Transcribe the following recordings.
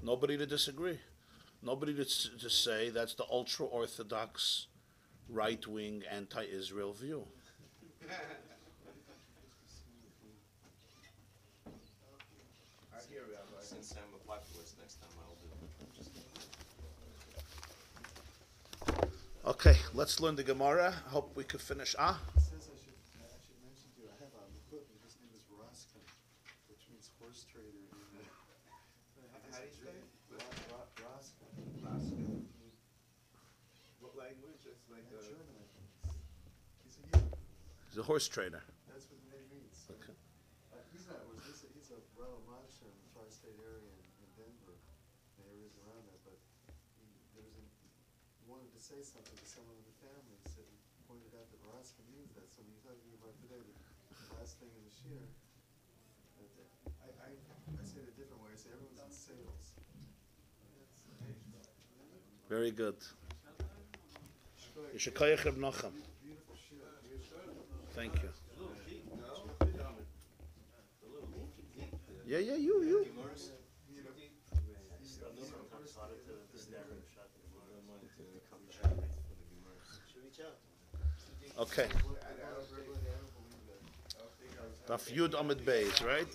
Nobody to disagree. Nobody to say that's the ultra orthodox, right wing, anti Israel view. I hear Rabbi. Since I'm a populist, next time I'll do it. Just Okay, let's learn the Gemara. I hope we could finish. It says I should mention to you, I have a equipment, his name is Roskin, which means horse trader in how do you say it? Roskin. What language? It's like German, I think. He's a Yiddish. He's a horse trader. That's what the name means. Okay. He's not, he's a Rabbi Madsher in the tri-state area in Denver, and areas around that, but he wanted to say something to someone in the family, he said, he pointed out that Roskin means that, so when you're talking about today, the last thing in the shir, I say it a different way, I say everyone's in sales. Very good. Yeshakayach Reb Nachum. Beautiful shir. Thank you. Yeah, you. Okay. Daf Yud Amid Beis, right?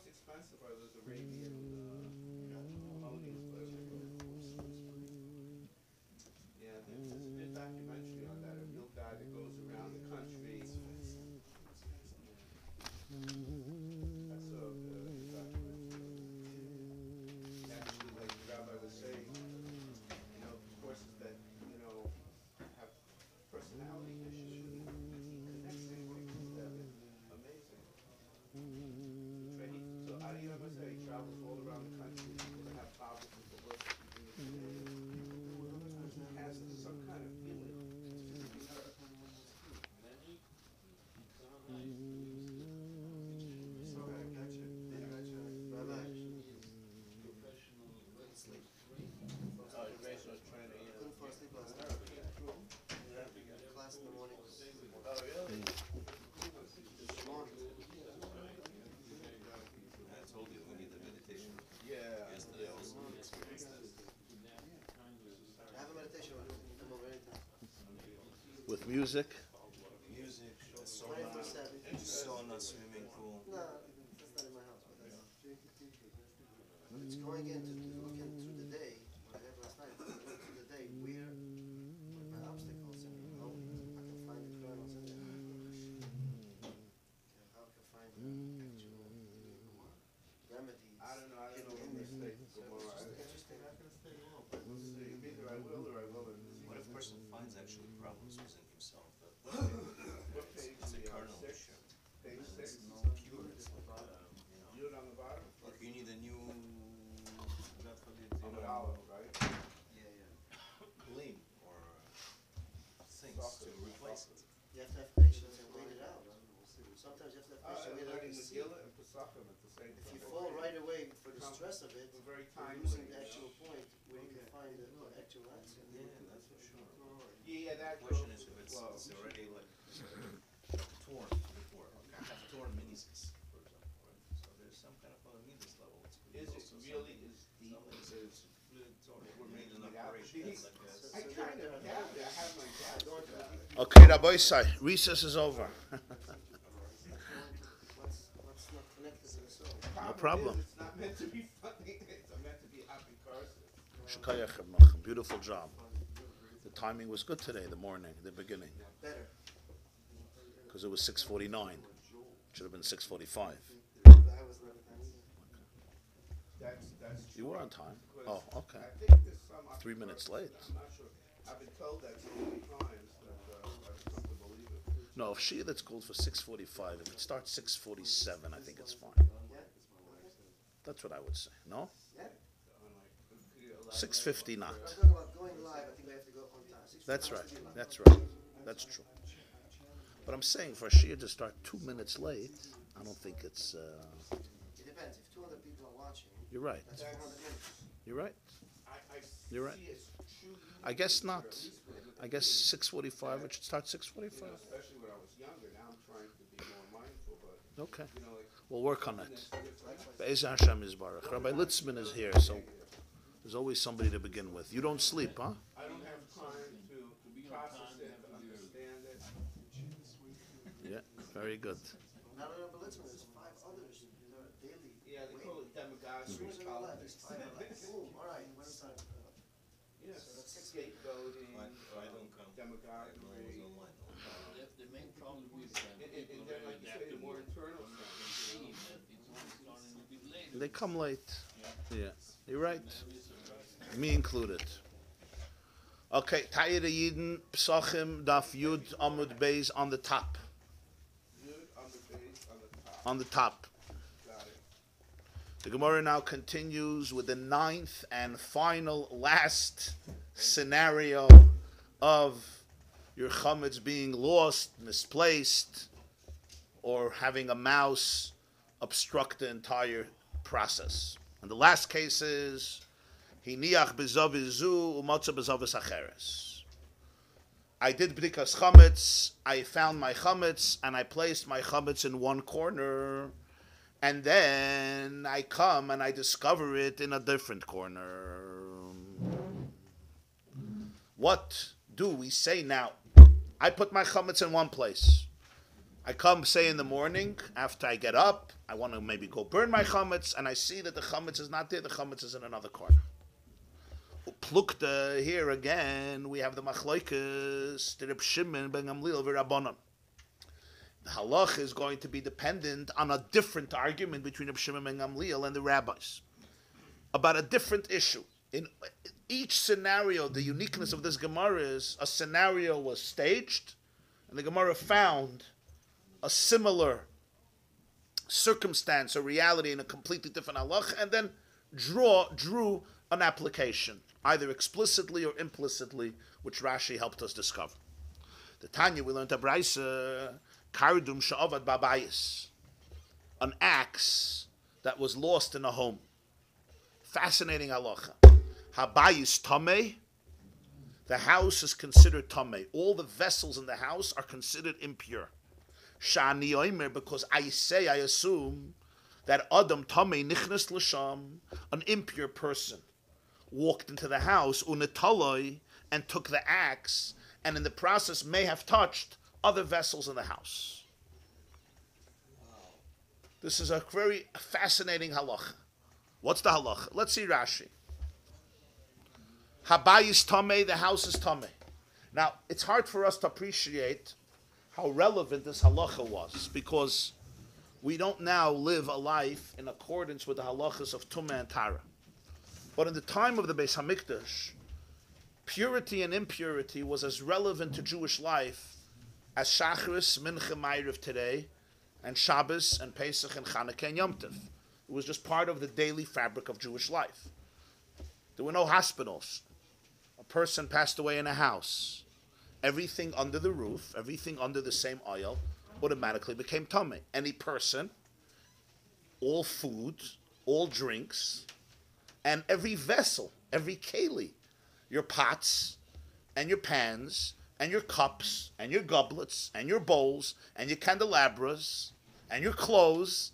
Expensive are those Arabian ponies, yeah, there's a documentary on that, a real guy that goes around the country. That's a documentary. Actually, like the Rabbi was saying, horses that, have personality issues, connecting with them, amazing. So he travels all around the country. People that have problems with the work he has some kind of feeling. So I got you. Rabbi. Couldn't fall asleep last night. Class in the morning was really? long. I told you we need the meditation. Yeah. Yesterday I also experienced that. I have a meditation come over anytime. With music. Music, Sauna, swimming pool. No, that's not in my house. But it's going in to look into the day, what I had last night, look into the day where my obstacles and how I can find the kernels in there. How I can find the actual remedies. I don't know hidden what in mistake there. tomorrow. It's just interesting, not going to stay long. But We'll see. Either I will or I won't. What if a person finds actually problems within himself? What page It's a are you on? kernel. 6? Page 6? No pure. It's You're on the bottom? like you need a new, God forbid, On the olive, right? clean or things to replace it. you have to have patience and wait it out. Sometimes you have to have patience and I'm wait it out learning to see. Megillah and Pesachim at the same If time. you fall right away for the stress of it, We're very you're timely. losing the actual point where you can find the actual answer. Yeah, that's for sure. Yeah, that The question goes is if it's, well. it's already like torn before, okay, have torn meniscus, for example, right? So there's some kind of a meniscus level. It's Is it also really something- as deep something as is really torn. We're made an It out to operation. be. It's like a, I kind of doubt it. I have my doubts about it. Okay, Rabbi Isai, recess is over. What's not connected to the soul? No problem. Is, it's not meant to be funny. It's meant to be apicursive. Shakayach Reb Nachum. Beautiful job. The timing was good today, the morning, the beginning, Better. because it was 6:49. Should have been 6:45. I was not That's You were on time. Oh, okay. I think there's some 3 minutes late. I'm not sure. I've been told that so many times that I've come to believe it. No, if Shia, that's called for 6:45. If it starts 6:47, I think it's fine. That's what I would say. No? 6:50 not. I'm talking about going live, I think we have to go on time. That's right. That's right. That's true. But I'm saying for a Shia to start 2 minutes late, I don't think it's. It depends. If 200 people are watching, You're right. that's 400 minutes. You're right. You're right. I guess not. I guess 6:45. It should start 6:45. Especially when I was younger, now I'm trying to be more mindful, but, Okay. you know, like, We'll work on it. Be'ez Hashem Yisbarach. Rabbi Litzman is here, so there's always somebody to begin with. You don't sleep, huh? I don't have time to process it, to understand it. Yeah. Very good. Not only Belitzman, there's 5 others in our daily. Yeah, they call it As soon demagoguery, as we're live, politics. these 5 are like, boom, all right, when it's time. Yes, So that's 6 scapegoating, I don't come. demagoguery. The main problem is And then, like you say, the more internal sense. They come late. Yeah. You're right. Me included. Okay. Tayir Yidin Psachim Daf Yud Amud Beis on the top. Good on the base, on the top. On the top. Got it. The Gemara now continues with the 9th and final last scenario of your chametz being lost, misplaced, or having a mouse obstruct the entire process. And the last case is hiniach bezavizu umatza bezavis acheres. I did bdikas chametz, I found my chametz, and I placed my chametz in one corner, and then I come and I discover it in a different corner. What do we say now? I put my chametz in one place. I come, say, in the morning, after I get up, I want to maybe go burn my chametz, and I see that the chametz is not there, the chametz is in another corner. Plukta, here again, we have the machlokes, the Reb Shimon ben Gamliel v'Rabbanan. The halach is going to be dependent on a different argument between Reb Shimon ben Gamliel and the rabbis about a different issue. In each scenario, the uniqueness of this Gemara is a scenario was staged, and the Gemara found a similar circumstance or reality in a completely different halach, and then drew an application, either explicitly or implicitly, which Rashi helped us discover. The Tanya, we learned a brayso, kardum she'avad babayis, an axe that was lost in a home. Fascinating halacha. Habayis tameh, the house is considered tameh. All the vessels in the house are considered impure. Shani oimer, because I assume that Adam tameh nichnas l'sham, an impure person, walked into the house unetaloi and took the axe, and in the process may have touched other vessels in the house. This is a very fascinating halacha. What's the halacha? Let's see Rashi. Habayis tameh, the house is tameh. Now, it's hard for us to appreciate how relevant this halacha was, because we don't now live a life in accordance with the halachas of Tumah and Tara. But in the time of the Beis Hamikdash, purity and impurity was as relevant to Jewish life as Shacharis, Mincha, Ma'ariv today, and Shabbos, and Pesach, and Chanukah, and Yom Tov. It was just part of the daily fabric of Jewish life. There were no hospitals. A person passed away in a house. Everything under the roof, everything under the same oil, automatically became tameh. Any person, all food, all drinks, and every vessel, every keli, your pots, and your pans, and your cups, and your goblets, and your bowls, and your candelabras, and your clothes,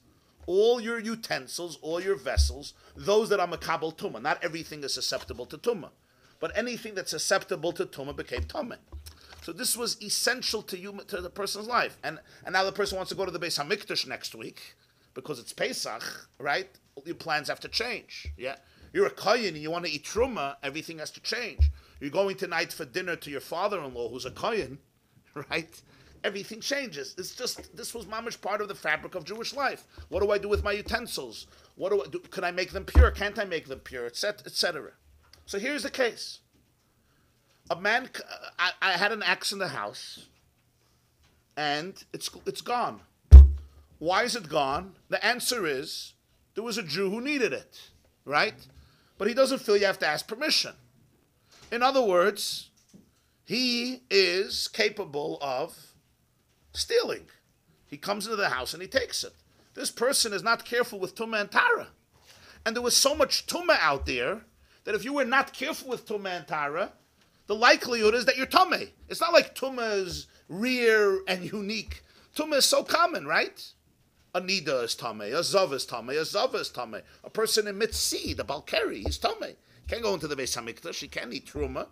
all your utensils, all your vessels, those that are makabel tumah. Not everything is susceptible to tumah, but anything that's susceptible to tumah became tameh. So this was essential to the person's life. And now the person wants to go to the Beis Hamikdash next week because it's Pesach, right? Your plans have to change. Yeah, you're a kohen and you want to eat truma, everything has to change. You're going tonight for dinner to your father-in-law who's a kohen, right? Everything changes. It's just, this was mamish part of the fabric of Jewish life. What do I do with my utensils? What do I do? Can I make them pure? Can't I make them pure? Etc. So here's the case. A man, I had an axe in the house, and it's gone. Why is it gone? The answer is there was a Jew who needed it, right? But he doesn't feel you have to ask permission. In other words, he is capable of stealing. He comes into the house and he takes it. This person is not careful with Tumah and Tara. And there was so much Tumah out there that if you were not careful with Tumah and Tara, the likelihood is that you're Tumah. It's not like Tumah is rare and unique. Tumah is so common, right? A Nida is Tumah, a Zav is Tumah, a Zav is Tumah. A person emits seed, a Balkari, he's Tumah. He can't go into the Beis HaMikdash, he can't eat Truma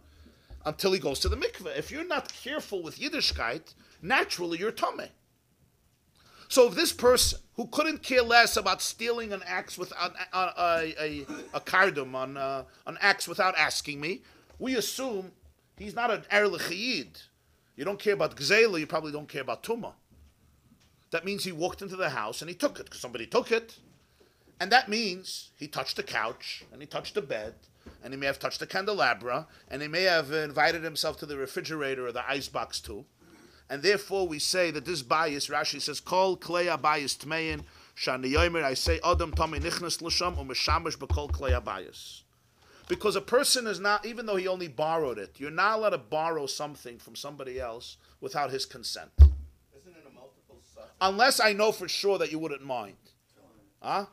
until he goes to the mikveh. If you're not careful with Yiddishkeit, naturally you're Tumah. So if this person who couldn't care less about stealing an axe with a kardum, an axe without asking me, we assume he's not an er l'chiyid. You don't care about gzela, you probably don't care about tumah. That means he walked into the house and he took it because somebody took it, and that means he touched the couch and he touched the bed and he may have touched the candelabra and he may have invited himself to the refrigerator or the icebox too. And therefore we say that this bias, Rashi says, Kol klei bias tmein, shani yomer, I say, Adam tami nichnas l'sham, umeshamish b'kol klei bias. Because a person is not, even though he only borrowed it, you're not allowed to borrow something from somebody else without his consent. Isn't it a multiple suffix? Unless I know for sure that you wouldn't mind. It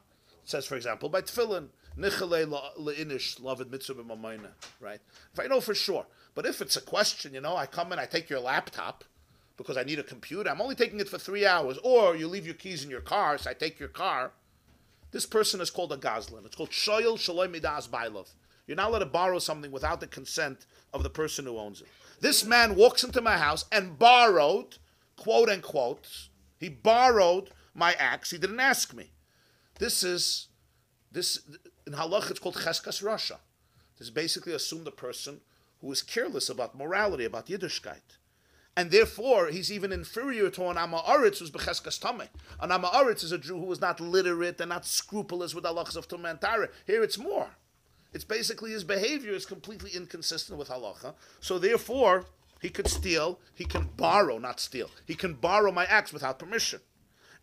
says, for example, by tefillin, nichale le'inish lavid mitzvah b'mamayna, right? If I know for sure. But if it's a question, I come in, I take your laptop, because I need a computer, I'm only taking it for 3 hours. Or you leave your keys in your car, so I take your car. This person is called a gazlan. It's called shoyel shaloi midas bailov. You're not allowed to borrow something without the consent of the person who owns it. This man walks into my house and borrowed, quote unquote, he borrowed my axe. He didn't ask me. This in halach it's called cheskas rasha. This basically assume the person who is careless about morality, about Yiddishkeit. And therefore, he's even inferior to an Ama'aretz who's Becheskas Tameh. An Ama'aretz is a Jew who is not literate and not scrupulous with halachas of Tumah and Tara. Here it's more. It's basically his behavior is completely inconsistent with halacha. So therefore, he could steal, he can borrow, not steal. He can borrow my axe without permission.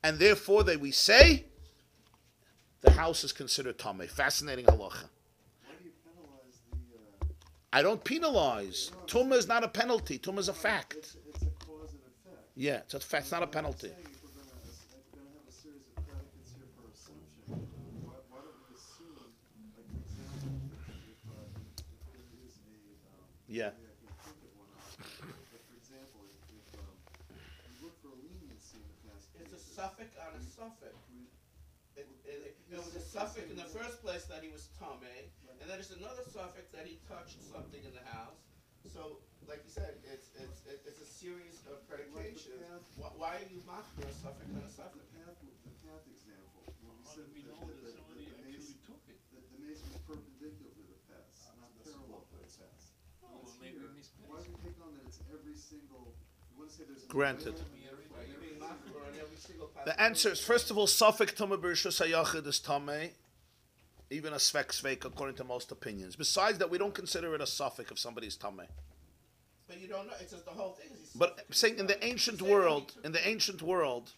And therefore, we say, the house is considered Tameh. Fascinating halacha. Why do you penalize the... I don't penalize. Tumah is not a penalty. Tumah is a fact. It's a cause and effect. Yeah, it's a fact. It's not a penalty. I'm saying if we're going to have a series of predicates here for assumption, why don't we assume, like for example, if there is a... Yeah. I can think of one option. But for example, if you look for a leniency in the past It's a cases, suffix on a suffix. It was a suffix in the first place that he was Tomei, and then there's another suffix that he touched something in the house. So, like you said, it's a series of predications. Why are you mocking a suffix on a suffix? the path example, when we How said did we that know that somebody actually took it? the mace was perpendicular to the path, not parallel to the path. Oh, well, maybe we misplaced Why do it. we take on that it's every single, you want to say there's... Granted. Why are you being mocked on every single The answer is, first of all, Safek Tumah B'Rishus HaYachid is Tameh, even a Svek Sveik, according to most opinions. Besides that, we don't consider it a Safek if somebody's Tameh. But you don't know. It's just the whole thing. But I'm saying in the ancient world,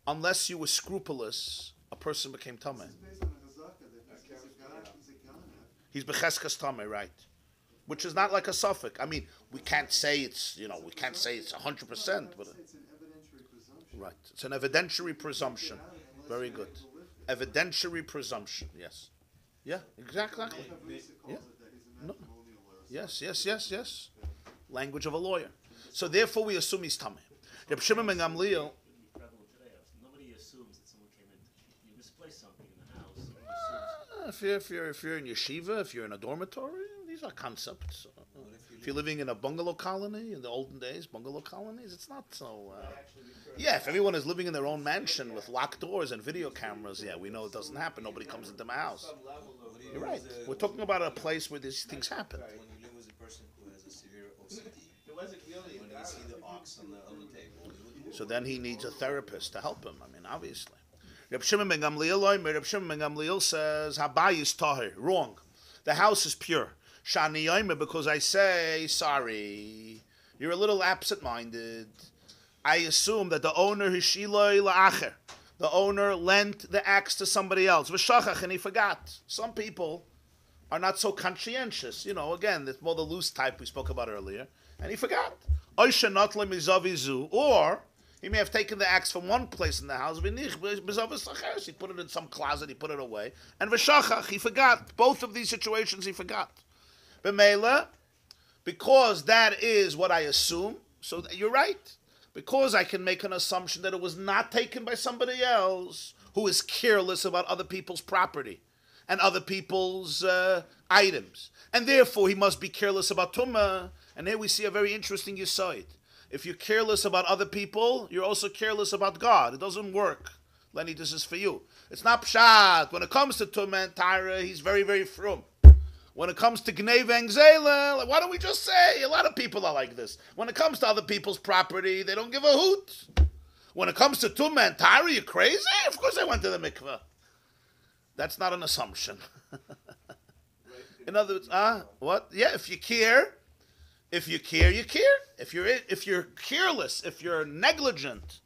unless you were scrupulous, a person became Tameh. This is based on a hazaka that he's a gana. He's Becheskas Tameh, right? Which is not like a Safek. I mean, we can't say it's 100%, but It's an evidentiary presumption. right. It's an evidentiary presumption. Very good. Evidentiary presumption, yes. Yeah, exactly. Yeah. No. Yes. Language of a lawyer. So therefore we assume he's Tameh. Reb Shimon ben Gamliel, Nobody assumes that someone came in. You misplaced something in the house. Someone assumes. if you're in yeshiva, if you're in a dormitory, these are concepts. If you're living in a bungalow colony in the olden days, bungalow colonies, it's not so... yeah, if everyone is living in their own mansion with locked doors and video cameras, yeah, we know it doesn't happen. Nobody comes into my house. You're right. We're talking about a place where these things happen. When you live with a person who has a severe OCD, It wasn't really. when you see the ox on the table, So then he needs a therapist to help him. I mean, obviously. Reb Shimon ben Gamliel says, Habai is tahir. Wrong. The house is pure. Shani yomer, because I say, sorry, you're a little absent-minded. I assume that the owner hishiloi la'acher. The owner lent the axe to somebody else. V'shachach, and he forgot. Some people are not so conscientious. You know, again, it's more the loose type we spoke about earlier. And he forgot. Or he may have taken the axe from one place in the house. He put it in some closet, he put it away. And v'shachach, he forgot. Both of these situations he forgot. B'meila, because that is what I assume, so you're right. Because I can make an assumption that it was not taken by somebody else who is careless about other people's property and other people's items. And therefore he must be careless about tumah. And here we see a very interesting yesod. If you're careless about other people, you're also careless about God. It doesn't work. Lenny, this is for you. It's not pshat. When it comes to tumah and taira, he's very, very frum. When it comes to Gneva and Gzela, why don't we just say, a lot of people are like this. When it comes to other people's property, they don't give a hoot. When it comes to Tumah and Tara, you crazy? Of course I went to the mikveh. That's not an assumption. In other words, what? Yeah, if you care, you care. If you're careless, if you're negligent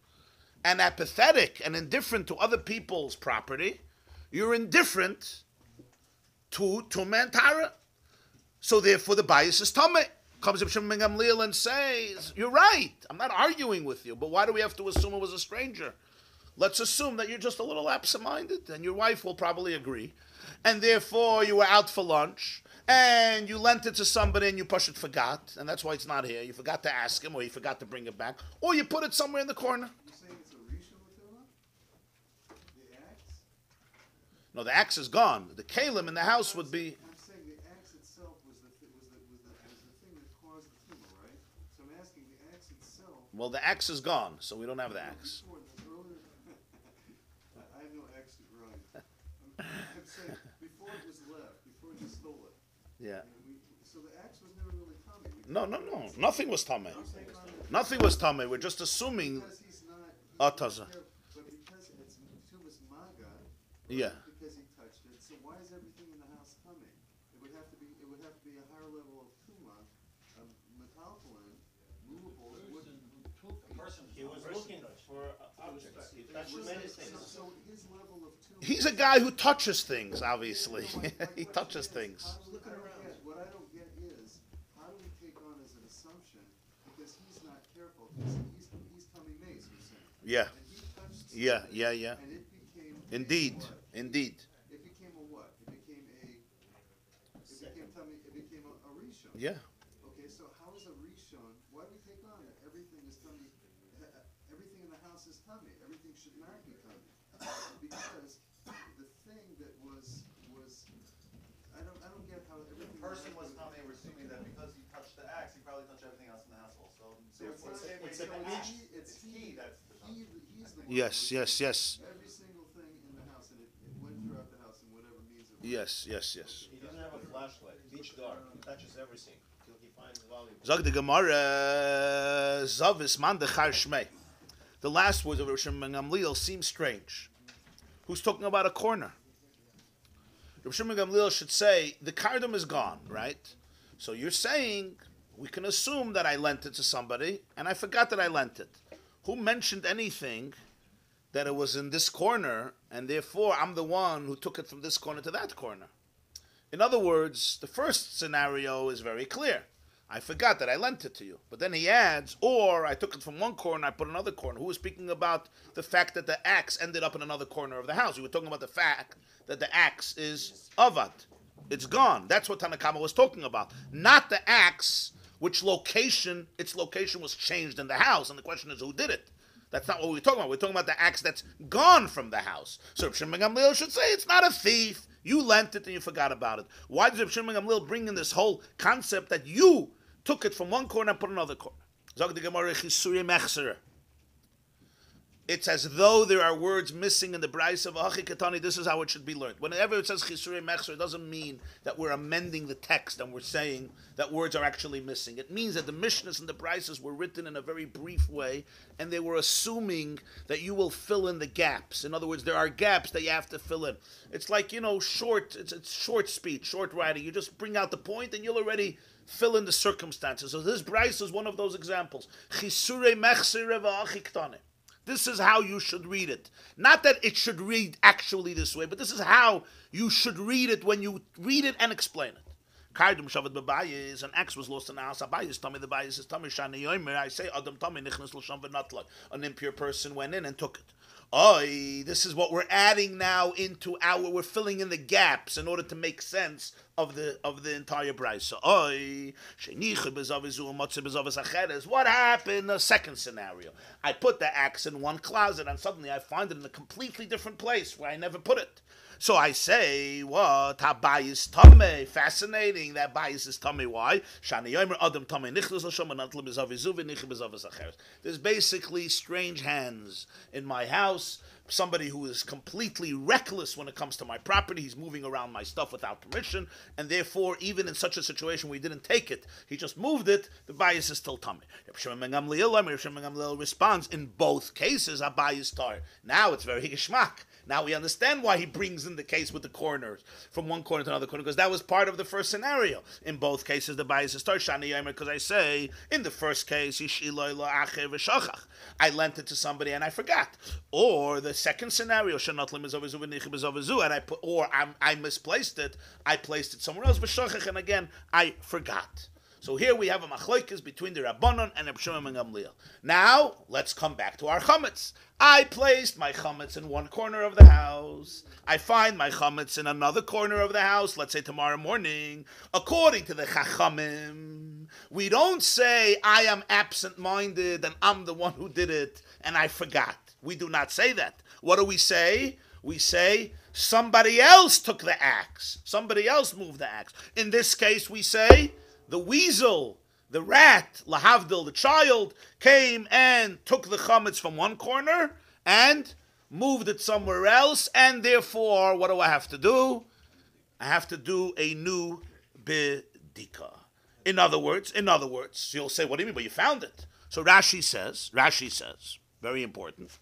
and apathetic and indifferent to other people's property, you're indifferent to Tumah and Tara. So therefore the bias is Tumah. Comes Reb Shimon ben Gamliel and says, you're right, I'm not arguing with you, but why do we have to assume it was a stranger? Let's assume that you're just a little absent-minded, and your wife will probably agree, and therefore you were out for lunch, and you lent it to somebody and you forgot, and that's why it's not here. You forgot to ask him, or you forgot to bring it back, or you put it somewhere in the corner. You're saying it's a rishon l'tila? The axe? No, the axe is gone. The kalim in the house would be... I'm saying the axe itself was the thing that caused the tumor, right? So I'm asking the axe itself. Well, the axe is gone, so we don't have the axe. I have no axe to grind. I'm saying before it was left, before he stole it. Yeah. So the axe was never really tummy. No. Nothing was tummy. Nothing was tummy. We're just assuming... Because he's not. Ataza. But because it's tumas maga. Yeah. Because he touched it. So why is everything in the house tummy? It would have to be a higher level of tuma, metalphalin, movable. He was looking for objects. He touched many things. So his level of tuma. He's a guy who touches things, obviously. He touches things. What I don't get is, how do we take on as an assumption, because he's not careful, he's tummy mace, you're saying. Yeah. And he touched Yeah. and it became. Indeed. It became a what? It became a rishon. Yeah. Okay, so how is a rishon, why do we take on it? Everything is tummy, everything in the house is tummy, everything should not be tummy. Because the thing that was, I don't get how everything. The person was tummy, we're assuming that because he touched the axe, he probably touched everything else in the house also. Therefore, it's he that's the tummy. He's the one. Yes. Every single thing in the house, and it went throughout the house in whatever means it was. Yes. He doesn't have a flashlight. Each dark. He touches everything till he finds valuable. Zog the Gemara, Zavis man dechar shmei. The last words of Reb Shimon ben Gamliel seem strange. Who's talking about a corner? Reb Shimon ben Gamliel should say, the cardum is gone, right? So you're saying, we can assume that I lent it to somebody, and I forgot that I lent it. Who mentioned anything that it was in this corner, and therefore I'm the one who took it from this corner to that corner? In other words, the first scenario is very clear. I forgot that I lent it to you. But then he adds, or I took it from one corner, I put another corner. Who was speaking about the fact that the axe ended up in another corner of the house? We were talking about the fact that the axe is avad. It's gone. That's what Tanakama was talking about. Not the axe, its location was changed in the house. And the question is, who did it? That's not what we're talking about. We're talking about the axe that's gone from the house. So Reb Shimon ben Gamliel should say, it's not a thief. You lent it and you forgot about it. Why does Reb Shimon ben Gamliel bring in this whole concept that you took it from one corner and put another corner? Zog the Gemara, Chisuri Mechserer. it's as though there are words missing in the Braisa of Achi Katani. This is how it should be learned. Whenever it says Chisurei Mechser, it doesn't mean that we're amending the text and we're saying that words are actually missing. It means that the Mishnahs and the Braisas were written in a very brief way, and they were assuming that you will fill in the gaps. In other words, there are gaps that you have to fill in. It's like, short. It's short speech, short writing. You just bring out the point, and you'll already fill in the circumstances. So this Braisa is one of those examples. Chisurei Mechser v'Achi Katani. This is how you should read it. Not that it should read actually this way, but this is how you should read it when you read it and explain it. Kaidum Shaved Bebayis, an axe was lost in the house. Abayis Tommy, the Bayis is Tommy Shani Yomer. I say Adam Tommy Nichnas L'Sham V'Natlak. An impure person went in and took it. This is what we're adding now into we're filling in the gaps in order to make sense of the entire brisa. What happened? The second scenario. I put the axe in one closet and suddenly I find it in a completely different place where I never put it. So I say, what? Habayis Tomei. Fascinating. That bayis is Tomei. Why? There's basically strange hands in my house. Somebody who is completely reckless when it comes to my property. He's moving around my stuff without permission, and therefore, even in such a situation where he didn't take it, he just moved it, the bias is still tummy. Reb Shimon ben Gamliel responds, in both cases, a bias tar. Now it's very geschmack. Now we understand why he brings in the case with the corners, from one corner to another corner, because that was part of the first scenario. In both cases, the bias is tar, shani yomer, because I say, in the first case, I lent it to somebody and I forgot. Or the second scenario, and I misplaced it, I placed it somewhere else, and again, I forgot. So here we have a machlokes between the Rabbanon and Reb Shimon ben Gamliel. Now, let's come back to our chametz. I placed my chametz in one corner of the house. I find my chametz in another corner of the house, let's say tomorrow morning. According to the Chachamim, we don't say, I am absent-minded and I'm the one who did it and I forgot. We do not say that. What do we say? We say, somebody else took the axe. Somebody else moved the axe. In this case, we say, the weasel, the rat, lahavdil, the child, came and took the chametz from one corner and moved it somewhere else, and therefore, what do I have to do? I have to do a new bedika. In other words, you'll say, what do you mean? But you found it. So Rashi says, very important.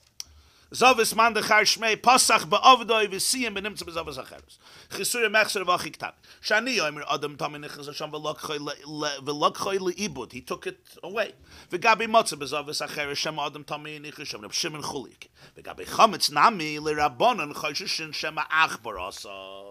Zavis man de Shmei Pasach be'avdoi v'siyim benimtze b'zavas acheres. Chisuri mechser v'achiktan. Shani yomer adam tamin nechaz Hashem v'lakchoi le'ibud. He took it away. V'gabi motze b'zavas acheres Shem adam tamin nechaz Hashem Reb Shimon chulik. V'gabi chametz nami l'rabbanon choshishin Shem achbar asa.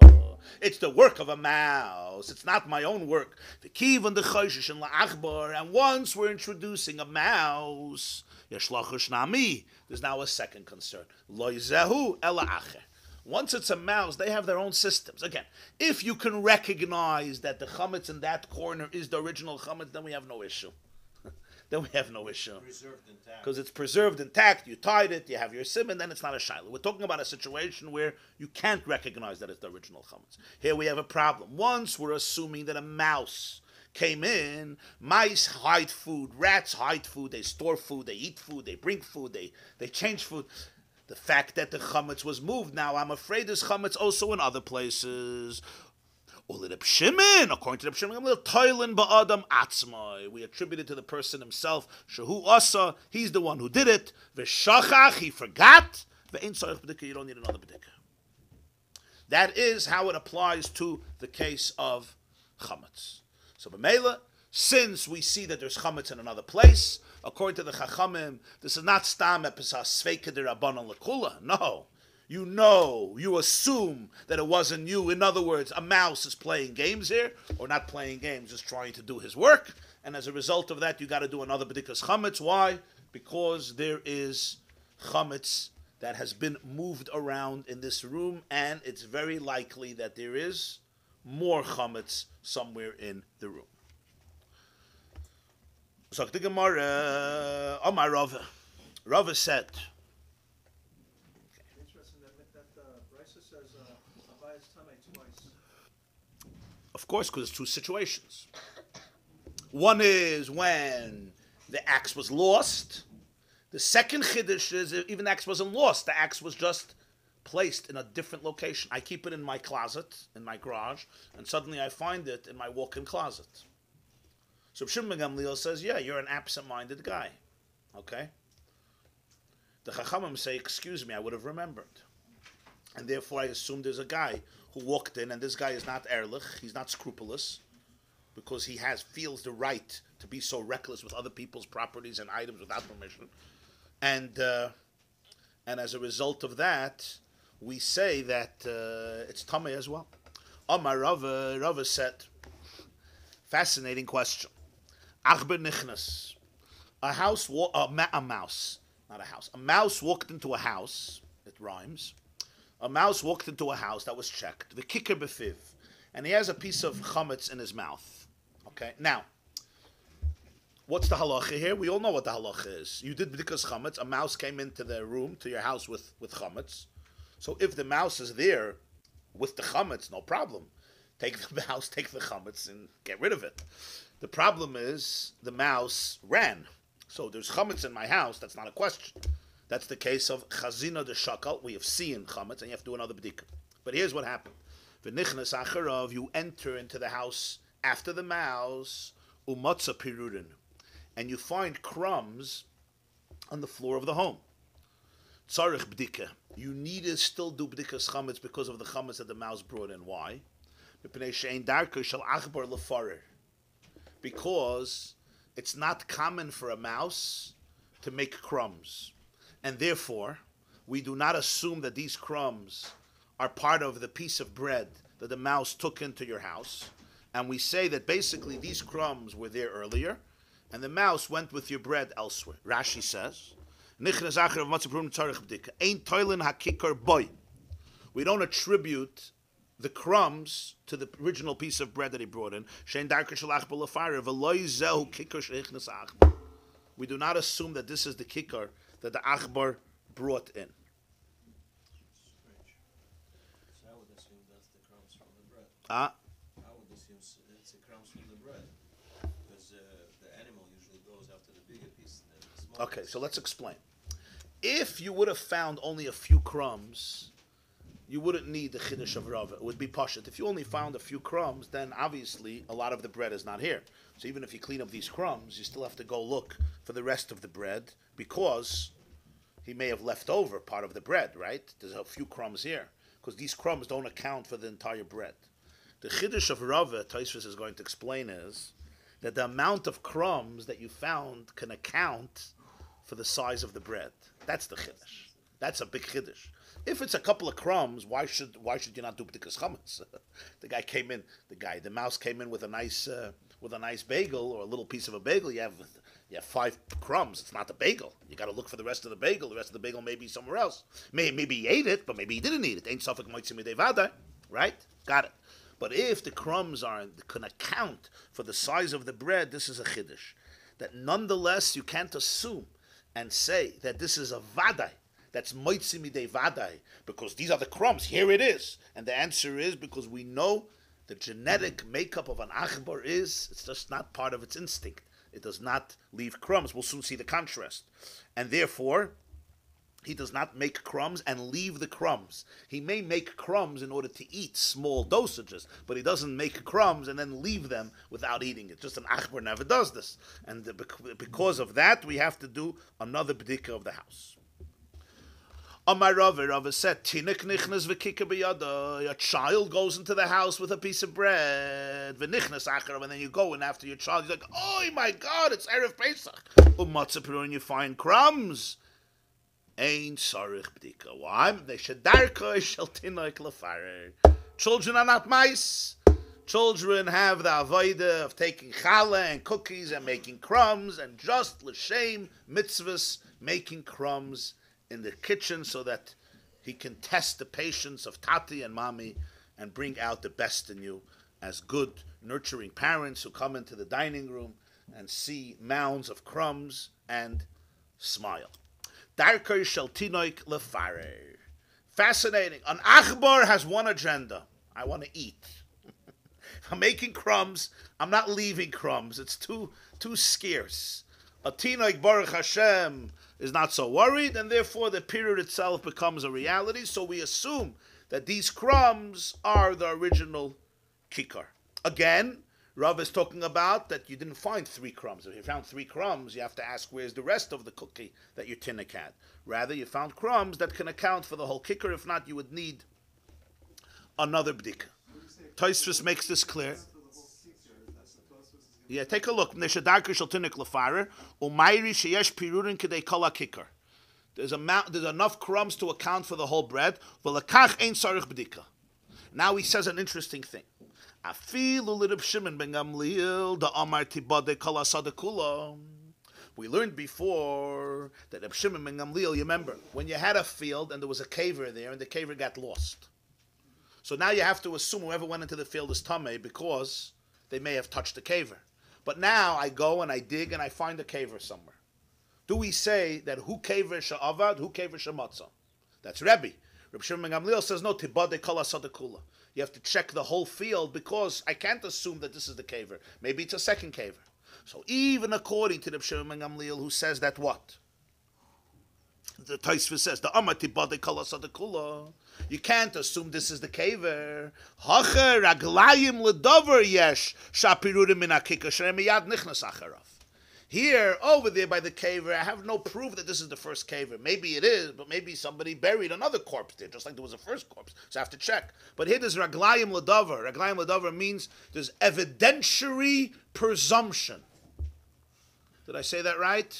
It's the work of a mouse. It's not my own work. V'kivan de choshishin la'achbar. And once we're introducing a mouse, Yeshlachush nami. There's now a second concern. Lo yizehu ela acher. Once it's a mouse, they have their own systems. Again, if you can recognize that the chametz in that corner is the original chametz, then we have no issue. Preserved intact. Because it's preserved intact, you tied it, you have your sim, and then it's not a shiloh. We're talking about a situation where you can't recognize that it's the original chametz. Here we have a problem. Once we're assuming that a mouse came in, mice hide food, rats hide food, they store food, they eat food, they bring food, they change food. The fact that the chametz was moved, now I'm afraid there's chametz also in other places. According to Reb Shimon, we attribute it to the person himself. Shehu asa, he's the one who did it. V'shachach, he forgot. You don't need another bedika. That is how it applies to the case of chametz. So b'meila, since we see that there's chametz in another place, according to the Chachamim, this is not stam episa sveika de rabbanon lekula. No. You assume that it wasn't you. In other words, a mouse is playing games here, or not playing games, just trying to do his work. And as a result of that, you got to do another b'dikas chametz. Why? Because there is chametz that has been moved around in this room, and it's very likely that there is more chametz somewhere in the room. So the Gemara, Omar Rava. Rava said, Interesting that Brisa says Abayis Tamei twice. of course, because it's two situations. One is when the axe was lost. The second chiddush is even the axe wasn't lost. The axe was just placed in a different location. I keep it in my closet, in my garage, and suddenly I find it in my walk-in closet. So Shimon ben Gamliel says, yeah, you're an absent-minded guy. Okay? The Chachamim say, excuse me, I would have remembered. And therefore I assume there's a guy who walked in, and this guy is not ehrlich, he's not scrupulous, because he feels the right to be so reckless with other people's properties and items without permission. And as a result of that, we say that it's tamei as well. Amar Rava said, fascinating question. Achber nichnas. A mouse walked into a house. It rhymes. A mouse walked into a house that was checked. The kicker befiv, and he has a piece of chametz in his mouth. Okay, now, what's the halacha here? We all know what the halacha is. You did b'dikas chametz. A mouse came into the room, to your house with chametz. So if the mouse is there with the chametz, no problem. Take the mouse, take the chametz, and get rid of it. The problem is the mouse ran. So there's chametz in my house. That's not a question. That's the case of chazina de shakal. We have seen chametz, and you have to do another b'dika. But here's what happened: v'nichnas acharav. You enter into the house after the mouse, umatza pirurin, and you find crumbs on the floor of the home. Tzarich b'dika. You need to still do b'dikas chametz because of the chametz that the mouse brought in. Why? Because it's not common for a mouse to make crumbs. And therefore, we do not assume that these crumbs are part of the piece of bread that the mouse took into your house. And we say that basically these crumbs were there earlier, and the mouse went with your bread elsewhere. Rashi says, we don't attribute the crumbs to the original piece of bread that he brought in. We do not assume that this is the kikkar that the achbar brought in. So I would assume that's the crumbs from the bread. Ah, I would assume it's the crumbs from the bread. Because the animal usually goes after the bigger piece than the smaller okay, piece. so let's explain. If you would have found only a few crumbs, you wouldn't need the chiddush of Rava. It would be pashut. If you only found a few crumbs, then obviously a lot of the bread is not here. So even if you clean up these crumbs, you still have to go look for the rest of the bread, because he may have left over part of the bread, right? There's a few crumbs here, because these crumbs don't account for the entire bread. The chiddush of Rava, Tosfos is going to explain, is that the amount of crumbs that you found can account for the size of the bread. That's the chiddush. That's a big chiddush. If it's a couple of crumbs, why should you not do b'dikas chametz? The mouse came in with a nice bagel, or a little piece of a bagel. You have 5 crumbs. It's not a bagel. You got to look for the rest of the bagel. The rest of the bagel may be somewhere else. Maybe he ate it, but maybe he didn't eat it. Ain't safek motzim midei vadai, right? Got it. But if the crumbs can account for the size of the bread, this is a chiddush. That nonetheless you can't assume and say that this is a vadai. That's moitzi midei vadai, because these are the crumbs. Here it is. And the answer is because we know the genetic makeup of an achbar it's just not part of its instinct. It does not leave crumbs. We'll soon see the contrast. And therefore, he does not make crumbs and leave the crumbs. He may make crumbs in order to eat small dosages, but he doesn't make crumbs and then leave them without eating it. Just an achbar never does this. And because of that, we have to do another b'dika of the house. Amar Rava said, Tinik nichnas v'kika b'yada. A child goes into the house with a piece of bread. V'nichnas acharav, and then you go in after your child. You're like, oh my God, it's Erev Pesach. Umatzah and you find crumbs. Ein sarich b'dika. Why? They shedarko shel tinoik lefarer. Children are not mice. Children have the avodah of taking challah and cookies and making crumbs, and just l'shem mitzvahs making crumbs in the kitchen so that he can test the patience of Tati and Mami and bring out the best in you as good, nurturing parents who come into the dining room and see mounds of crumbs and smile. Darkei shel tinoik lefarer. Fascinating. An achbar has one agenda. I want to eat. I'm making crumbs. I'm not leaving crumbs. It's too scarce. A tinoik Baruch Hashem is not so worried, and therefore the period itself becomes a reality. So we assume that these crumbs are the original kikar. Again, Rav is talking about that you didn't find 3 crumbs. If you found 3 crumbs, you have to ask where's the rest of the cookie that your tinnik had. Rather, you found crumbs that can account for the whole kikar. If not, you would need another bdika. Tosfos makes this clear. Yeah, take a look. There's enough crumbs to account for the whole bread. Now he says an interesting thing. We learned before that Reb Shimon ben Gamliel, you remember, when you had a field and there was a caver there and the caver got lost. So now you have to assume whoever went into the field is tamei because they may have touched the caver. But now I go and I dig and I find a caver somewhere. Do we say that who caver sha'avad, who caver sha'matzah? That's Rabbi. Reb Shimon ben Gamliel says no, tibade kol hasadekula. You have to check the whole field because I can't assume that this is the caver. Maybe it's a second caver. So even according to Reb Shimon ben Gamliel, who says that what? The Tosfos says the Amar tibade kol hasadekula. You can't assume this is the caver. Hacher raglayim ledover yesh shapirudim min hakikar sheremiyad nichnas acharav. Here, over there by the caver, I have no proof that this is the first caver. Maybe it is, but maybe somebody buried another corpse there, just like there was a first corpse. So I have to check. But here there's raglayim ledover. Raglayim ledover means there's evidentiary presumption. Did I say that right?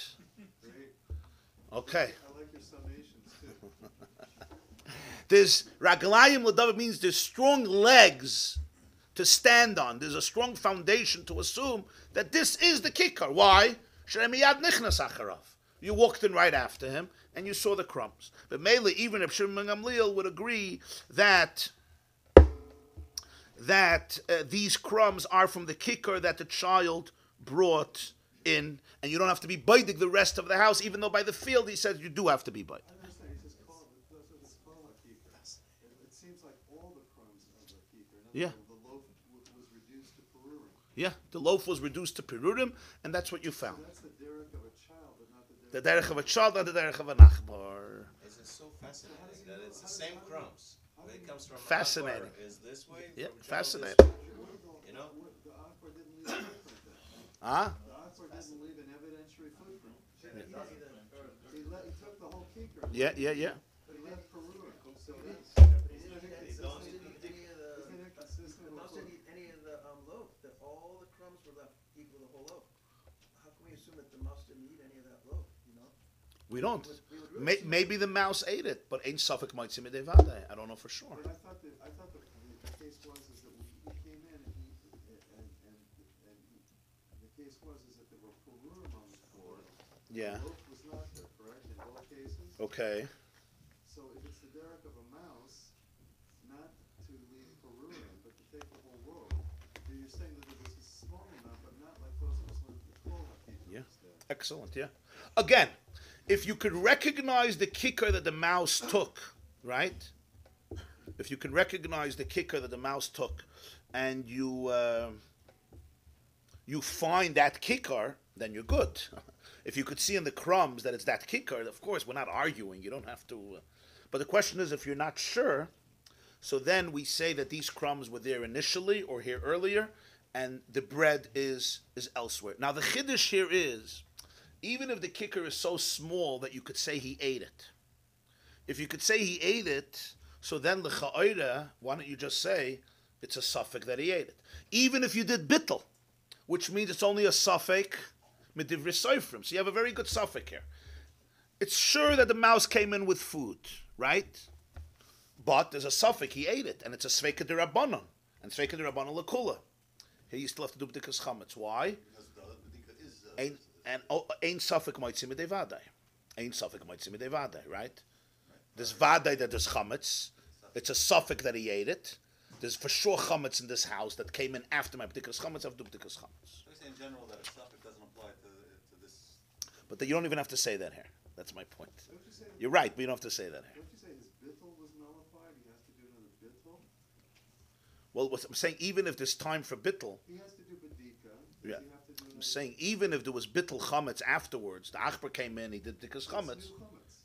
Okay. I like your summations too. There's raglayim ledover means there's strong legs to stand on. There's a strong foundation to assume that this is the kikar. Why? Sheremiyad nichnas acharav. You walked in right after him and you saw the crumbs. But mainly, even if Shimon ben Gamliel would agree that these crumbs are from the kikar that the child brought in, and you don't have to be baidig the rest of the house, even though by the field he says you do have to be baidig. I understand. He says call it. That's what it's called a kikar. It seems like all the crumbs of the kikar. Yeah. The loaf was reduced to perurim. Yeah, the loaf was reduced to pirurim, and that's what you found. So that's the derech of a child, but not The derech of a child, not the derech of a nachbar. Is it so fascinating that it's the same crumbs? When it comes from Fascinating. Akbar, is this way? Yeah, from Joe fascinating. this way? You know? The Akbar didn't leave a footprint then. Huh? The Akbar didn't leave an evidentiary footprint. He took the whole kikar. Yeah. But he left perurim. So that's The mouse didn't eat any of the loaf. That all the crumbs were left equal the whole loaf. How can we assume that the mouse didn't eat any of that loaf? You know. We don't. We would really assume Maybe the mouse ate it, but ain't suffolk might see medevade. I don't know for sure. But I thought the case was is that he came in and the case was is that there were perurim on the floor. Yeah. The loaf was not there, correct, in both cases? Okay. So if it's the derech of a mouse, not to leave perurim, but to take the whole loaf, you're saying that it was a small amount, but not like those of us with the kol hakikar Yeah. was there. Excellent. Yeah. Again, if you could recognize the kicker that the mouse took, right? If you can recognize the kicker that the mouse took, and you find that kicker, then you're good. If you could see in the crumbs that it's that kicker, of course, we're not arguing. You don't have to. But the question is, if you're not sure, so then we say that these crumbs were there initially or here earlier, and the bread is elsewhere. Now the chiddush here is, even if the kicker is so small that you could say he ate it, if you could say he ate it, so then l'cha'oira, why don't you just say it's a suffix that he ate it? Even if you did bittel, which means it's only a suffix medivri soifrim. So you have a very good suffix here. It's sure that the mouse came in with food, right? But there's a suffix, he ate it, and it's a sveika d'Rabbanan, and sveika d'Rabbanan l'kula. Here you still have to do b'dikas chametz. Why? Because the b'dika is. Ein suffix might see medevadai. Ein suffix might see medevadai, right? There's vadai that there's chametz. It's a suffix that he ate it. There's for sure chametz in this house that came in after my b'dikas chametz. I have to do b'dikas chametz. So you say in general that a suffix doesn't apply to this. But you don't even have to say that here. That's my point. Don't you say, You're right, but you don't have to say that here. don't you say his bittul was nullified? He has to do another bittul? Well, what I'm saying, even if there's time for bittel, He has to do bedika. Yeah. Does he have to do I'm saying even if there was bittul chametz afterwards, the achbar came in, he did b'dikas chametz,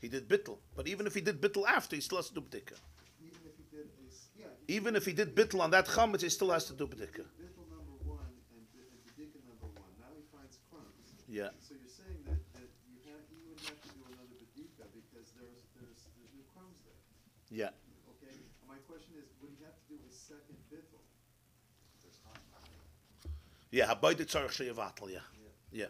he did bittul. But even if he did bittul after, he still has to do b'dika. Even if he did bittul on that chametz, he still has to do b'dika. Bittul number one and b'dika number one. Now he finds crumbs. Yeah. So you're saying that you would have to do another b'dika because there's new crumbs there. Yeah. Okay. My question is, would he have to do a second bittul? Yeah, habayde tzarich sheyevatel, yeah.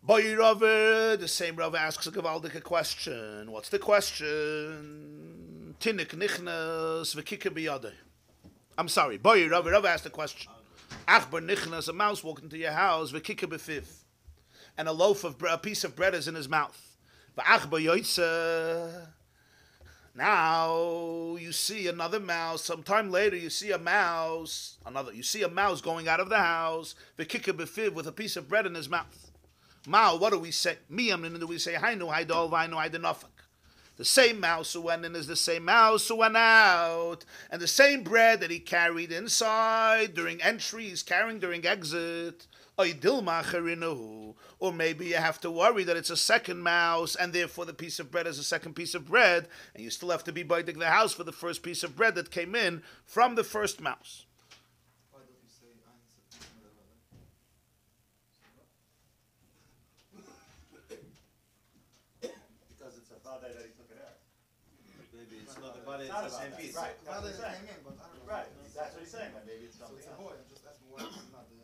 Boy Rava, the same Rava asks a gewaldige question. What's the question? Tinnik nichnas v'kike biyade. I'm sorry, Boy Rava asked the question. Achbar nichnas, a mouse walked into your house, v'kike b'fiv, and a piece of bread is in his mouth. V'achbar yoytze. Now you see another mouse. Sometime later, you see a mouse. You see a mouse going out of the house. V'kike b'fiv, with a piece of bread in his mouth. Mao, what do we say? Miyam, do we say Hainu Haidol Vainu Haidenofak? The same mouse who went in is the same mouse who went out, and the same bread that he carried inside during entry, he's carrying during exit. Or maybe you have to worry that it's a second mouse, and therefore the piece of bread is a second piece of bread, and you still have to be baidik the house for the first piece of bread that came in from the first mouse. Why don't you say Because it's a vade that he took it out. Maybe it's not the body, It's it's not the a same vade. piece. Right, that's what he's saying. came in, but I don't know. Right, that's what he's saying, that maybe it's something So it's a else. boy. I'm just asking why it's not the.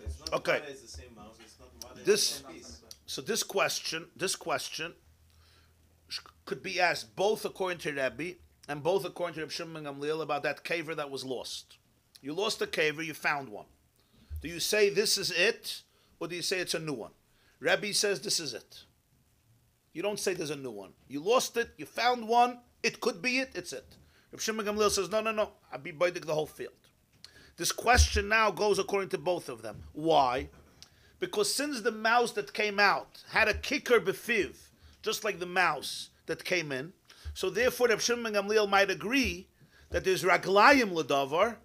It's not Okay. the body, it's the same mouse, it's not the body, This- it's the same piece. So this question could be asked both according to Rabbi and both according to Reb Shimon Gamliel about that caver that was lost. You lost a caver, you found one. Do you say this is it, or do you say it's a new one? Rabbi says this is it. You don't say there's a new one. You lost it, you found one, it could be it, it's it. Reb Shimon Gamliel says, no, I'll be baidik the whole field. This question now goes according to both of them. Why? Because since the mouse that came out had a kicker befiv, just like the mouse that came in, so therefore Reb Shimon Gamliel might agree that there's raglayim ledavar,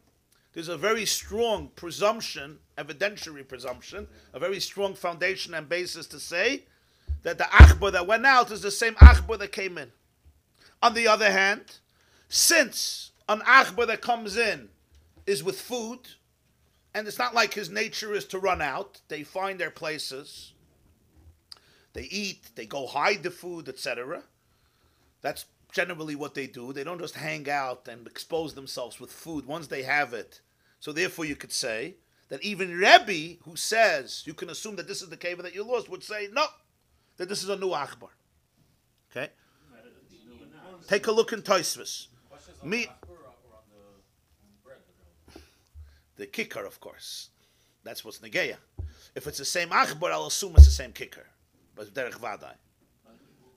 there's a very strong presumption, evidentiary presumption, a very strong foundation and basis to say that the achbar that went out is the same achbar that came in. On the other hand, since an achbar that comes in is with food, and it's not like his nature is to run out, they find their places, they eat, they go hide the food, etc. That's generally what they do. They don't just hang out and expose themselves with food once they have it. So therefore you could say that even Rabbi, who says you can assume that this is the cave that you lost, would say no, that this is a new achbar. Okay? Take a look in Tosfos. Me, the kicker, of course. That's what's negeya. If it's the same achbar, I'll assume it's the same kicker. But derech vadai.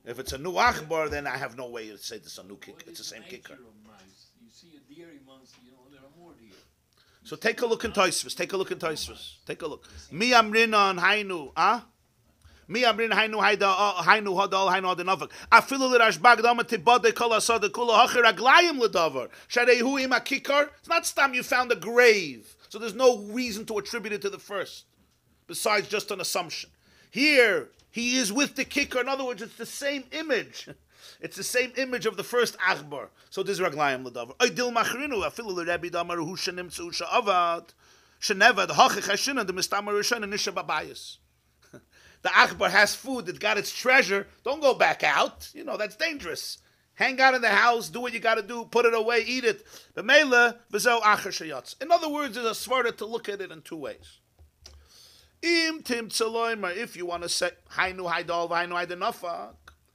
If it's a new achbar, then I have no way to say it's a new kicker. It's the same kicker. You see a deer amongst, there are more deer. So take a look in Tosfos. Take a look. Mi amrin on hainu, Mi amrin hainu hainu hadal hainu adenavak. Afilu l'rashbag dama tibade kol asad kula hacher aglayim l'davar. Sharehu im akikar. It's not stam you found a grave. So there's no reason to attribute it to the first, besides just an assumption. Here, he is with the kicker. In other words, it's the same image. It's the same image of the first achbar. So this is raglayim l'davar. Oidil machrinu afilu l'Rebbe damar hu shenim tzu sha'avad shenevad hachich hashinan the mistamar rishon and nisha babayis. The achbar has food, it got its treasure. Don't go back out. That's dangerous. Hang out in the house, do what you got to do, put it away, eat it. In other words, there's a svarta to look at it in two ways. If you want to say,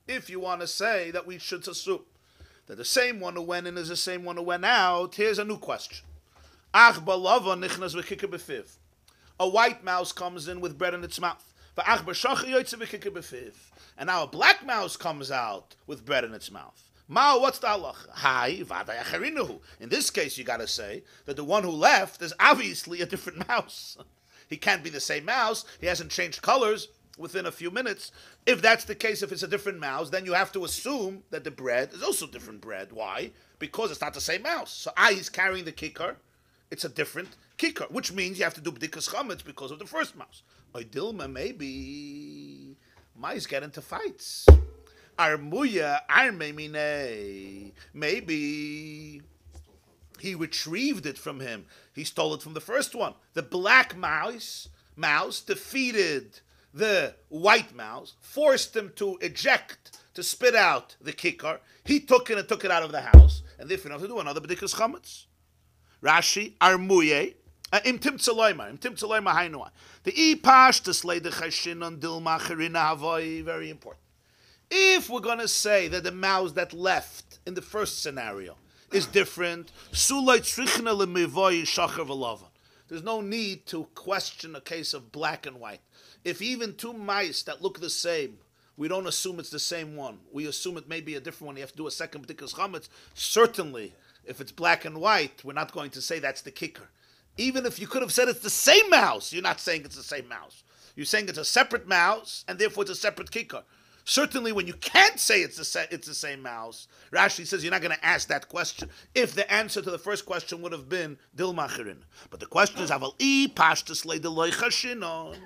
if you want to say that we should assume that the same one who went in is the same one who went out, here's a new question. A white mouse comes in with bread in its mouth. And now a black mouse comes out with bread in its mouth. Mao, what's the halacha? In this case, you got to say that the one who left is obviously a different mouse. He can't be the same mouse. He hasn't changed colors within a few minutes. If that's the case, if it's a different mouse, then you have to assume that the bread is also different bread. Why? Because it's not the same mouse. So he's carrying the kicker. It's a different kicker, which means you have to do b'dikas chametz because of the first mouse. Oidilma, maybe mice get into fights. Armuya, armemine, maybe he retrieved it from him. He stole it from the first one. The black mouse defeated the white mouse, forced him to eject, to spit out the kicker. He took it and took it out of the house, and therefore you have to do another b'dikas chametz. Rashi, armuye, imtim tzaloyma hainua. The ipash to slay the chashin on dilma charina havoi, very important. If we're going to say that the mouse that left in the first scenario is different, there's no need to question a case of black and white. If even two mice that look the same, we don't assume it's the same one. We assume it may be a different one. You have to do a second b'dikas chametz. Certainly, if it's black and white, we're not going to say that's the kicker. Even if you could have said it's the same mouse, you're not saying it's the same mouse. You're saying it's a separate mouse, and therefore it's a separate kicker. Certainly, when you can't say it's the same mouse, Rashi says you're not going to ask that question if the answer to the first question would have been dilmachirin. But the question is, aval I pashtus le deloy chashinon.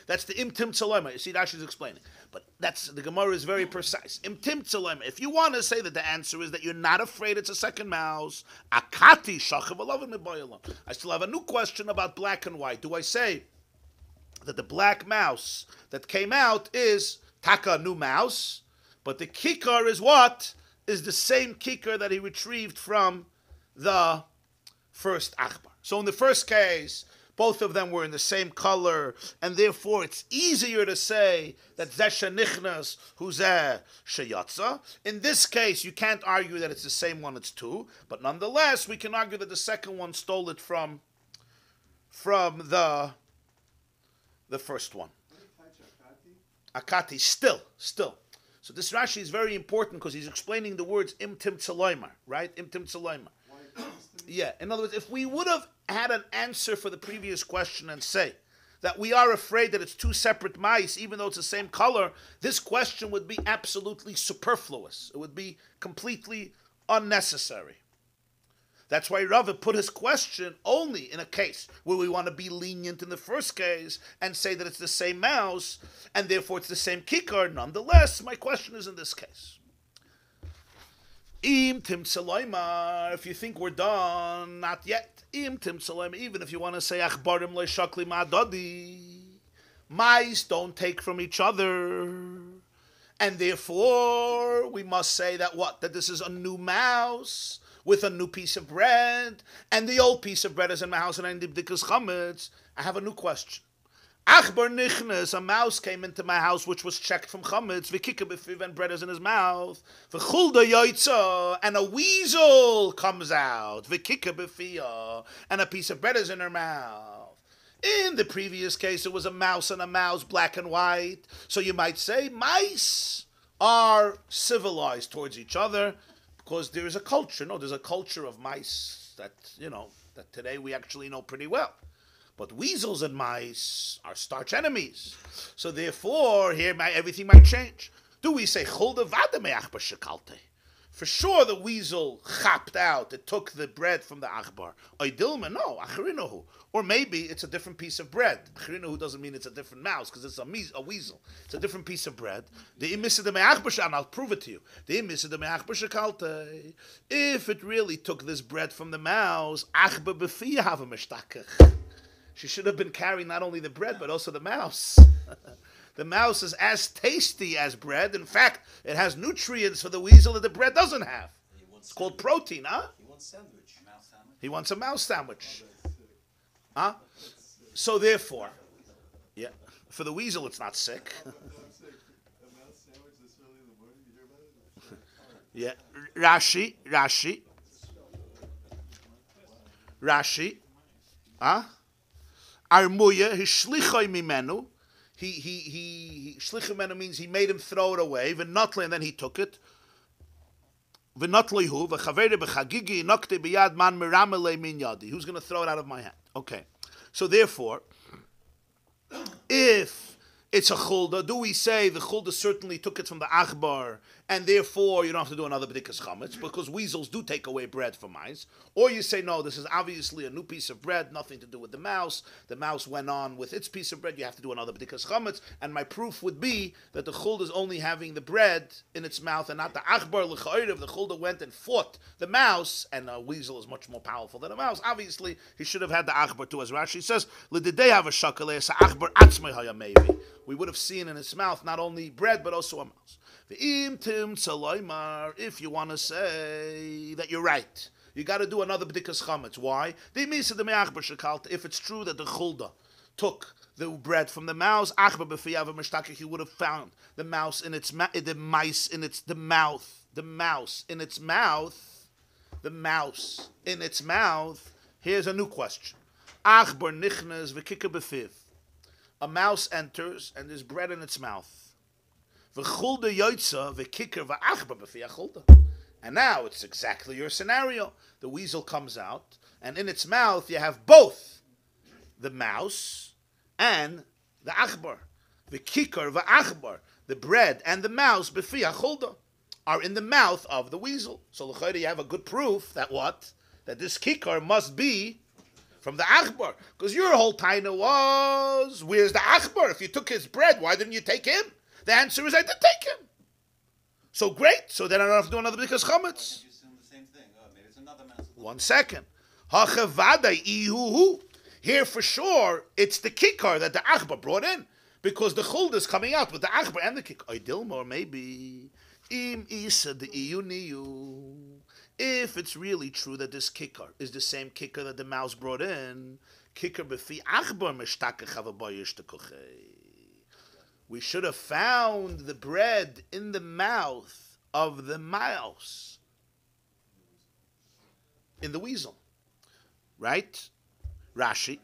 That's the imtim tzaloyma. You see, Rashi's explaining. But the Gemara is very precise. Imtim tzaloyma. If you want to say that the answer is that you're not afraid it's a second mouse, akati shachav alavin mibayalon. I still have a new question about black and white. Do I say that the black mouse that came out is taka, new mouse, but the kicker is what? Is the same kicker that he retrieved from the first achbar. So in the first case, both of them were in the same color, and therefore it's easier to say that zeh shenichnas hu zeh sheyatza. In this case, you can't argue that it's the same one, it's two, but nonetheless, we can argue that the second one stole it from the first one. Akati, still. So this Rashi is very important because he's explaining the words imtim tzaloyma, right? Imtim tzaloyma. Yeah, in other words, if we would have had an answer for the previous question and say that we are afraid that it's two separate mice, even though it's the same color, this question would be absolutely superfluous. It would be completely unnecessary. That's why Rabbi put his question only in a case where we want to be lenient in the first case and say that it's the same mouse and therefore it's the same kicker. Nonetheless, my question is in this case. Im tim tzaloyma, if you think we're done, not yet. Im tim tzaloyma, even if you want to say achbarim le shakli ma'adodi, mice don't take from each other. And therefore, we must say that what? That this is a new mouse with a new piece of bread, and the old piece of bread is in my house and I need b'dikas chametz. I have a new question. Achbar nichnes, a mouse came into my house which was checked from chametz, v'kika b'fiv, and bread is in his mouth, v'chulda yoytza, and a weasel comes out, v'kika b'fiyah, and a piece of bread is in her mouth. In the previous case, it was a mouse and a mouse, black and white. So you might say mice are civilized towards each other, because there is a culture. No, there's a culture of mice that, that today we actually know pretty well. But weasels and mice are starch enemies. So therefore, here everything might change. Do we say, Chulda vadame achbar shekalte? For sure the weasel chapped out, it took the bread from the achbar. Oidilma, no, acharinahu. Or maybe it's a different piece of bread. Acharinahu doesn't mean it's a different mouse, because it's a weasel. It's a different piece of bread. And I'll prove it to you. If it really took this bread from the mouse, she should have been carrying not only the bread, but also the mouse. The mouse is as tasty as bread. In fact, it has nutrients for the weasel that the bread doesn't have. It's called protein, huh? He wants sandwich. He wants a mouse sandwich. Huh? So therefore, yeah, for the weasel it's not sick. Yeah, Rashi, huh? Armuya, hishlichoi mimenu. He shlichim menu means he made him throw it away. V'notle, and then he took it. V'notlehu v'chavere b'chagigi nokte b'yad man miramele min yadi. Who's going to throw it out of my hand? Okay. So therefore, if it's a chulda. Do we say the chulda certainly took it from the achbar, and therefore you don't have to do another b'dikas chametz, because weasels do take away bread from mice? Or you say, no, this is obviously a new piece of bread, nothing to do with the mouse. The mouse went on with its piece of bread, you have to do another b'dikas chametz, and my proof would be that the chulda is only having the bread in its mouth and not the achbar l'cha'irav. The chulda went and fought the mouse, and a weasel is much more powerful than a mouse. Obviously, he should have had the achbar too, as Rashi says, l'didei have a shakaleh, sa achbar atzmei haya maybe. We would have seen in its mouth not only bread, but also a mouse. If you want to say that you're right, you got to do another b'dikas chametz. Why? If it's true that the chulda took the bread from the mouse, he would have found the mouse in its mouth, the mouse in its mouth. Here's a new question. A mouse enters and there's bread in its mouth. And now it's exactly your scenario. The weasel comes out, and in its mouth you have both the mouse and the achbar. The kikar v'achbar, the bread and the mouse, are in the mouth of the weasel. So l'chayda, you have a good proof that what? That this kikar must be from the achbar. Because your whole taina was, where's the achbar? If you took his bread, why didn't you take him? The answer is I did take him. So great. So then I don't have to do another because chametz. You assume the same thing. Oh, maybe it's another mouse. 1 second. Here for sure, it's the kikar that the achbar brought in. Because the chulda is coming out with the achbar and the kikar. Dilmor, maybe. Im isa the iyuniyu. If it's really true that this kikar is the same kikar that the mouse brought in, kikar befi achbar mishtakach havabayish tekuchei. We should have found the bread in the mouth of the mouse, in the weasel, right? Rashi,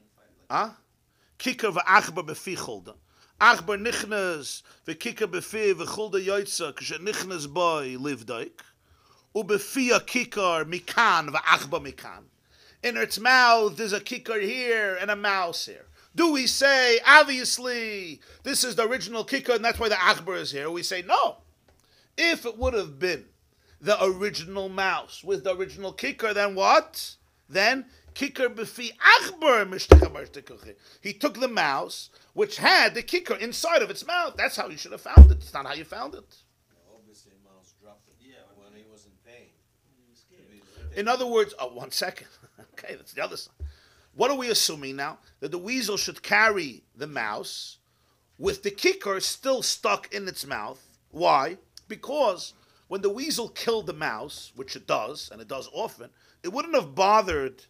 kikar v'achbar befi chulda. Achbar nichnas v'kikar befi v'chulda yoytza k'she nichnas boy livdaik ubefi a kikar mikan v'achbar mikan. In its mouth there's a kikar here and a mouse here. Do we say, obviously, this is the original kikar and that's why the achbar is here? We say, no. If it would have been the original mouse with the original kikar, then what? Then, kikar b'fi achbar mishtakabar. He took the mouse, which had the kikar inside of its mouth. That's how you should have found it. It's not how you found it. Obviously, mouse dropped it. Yeah, when he was in pain. In other words, 1 second. Okay, that's the other side. What are we assuming now? That the weasel should carry the mouse with the kikar still stuck in its mouth. Why? Because when the weasel killed the mouse, which it does, and it does often, it wouldn't have bothered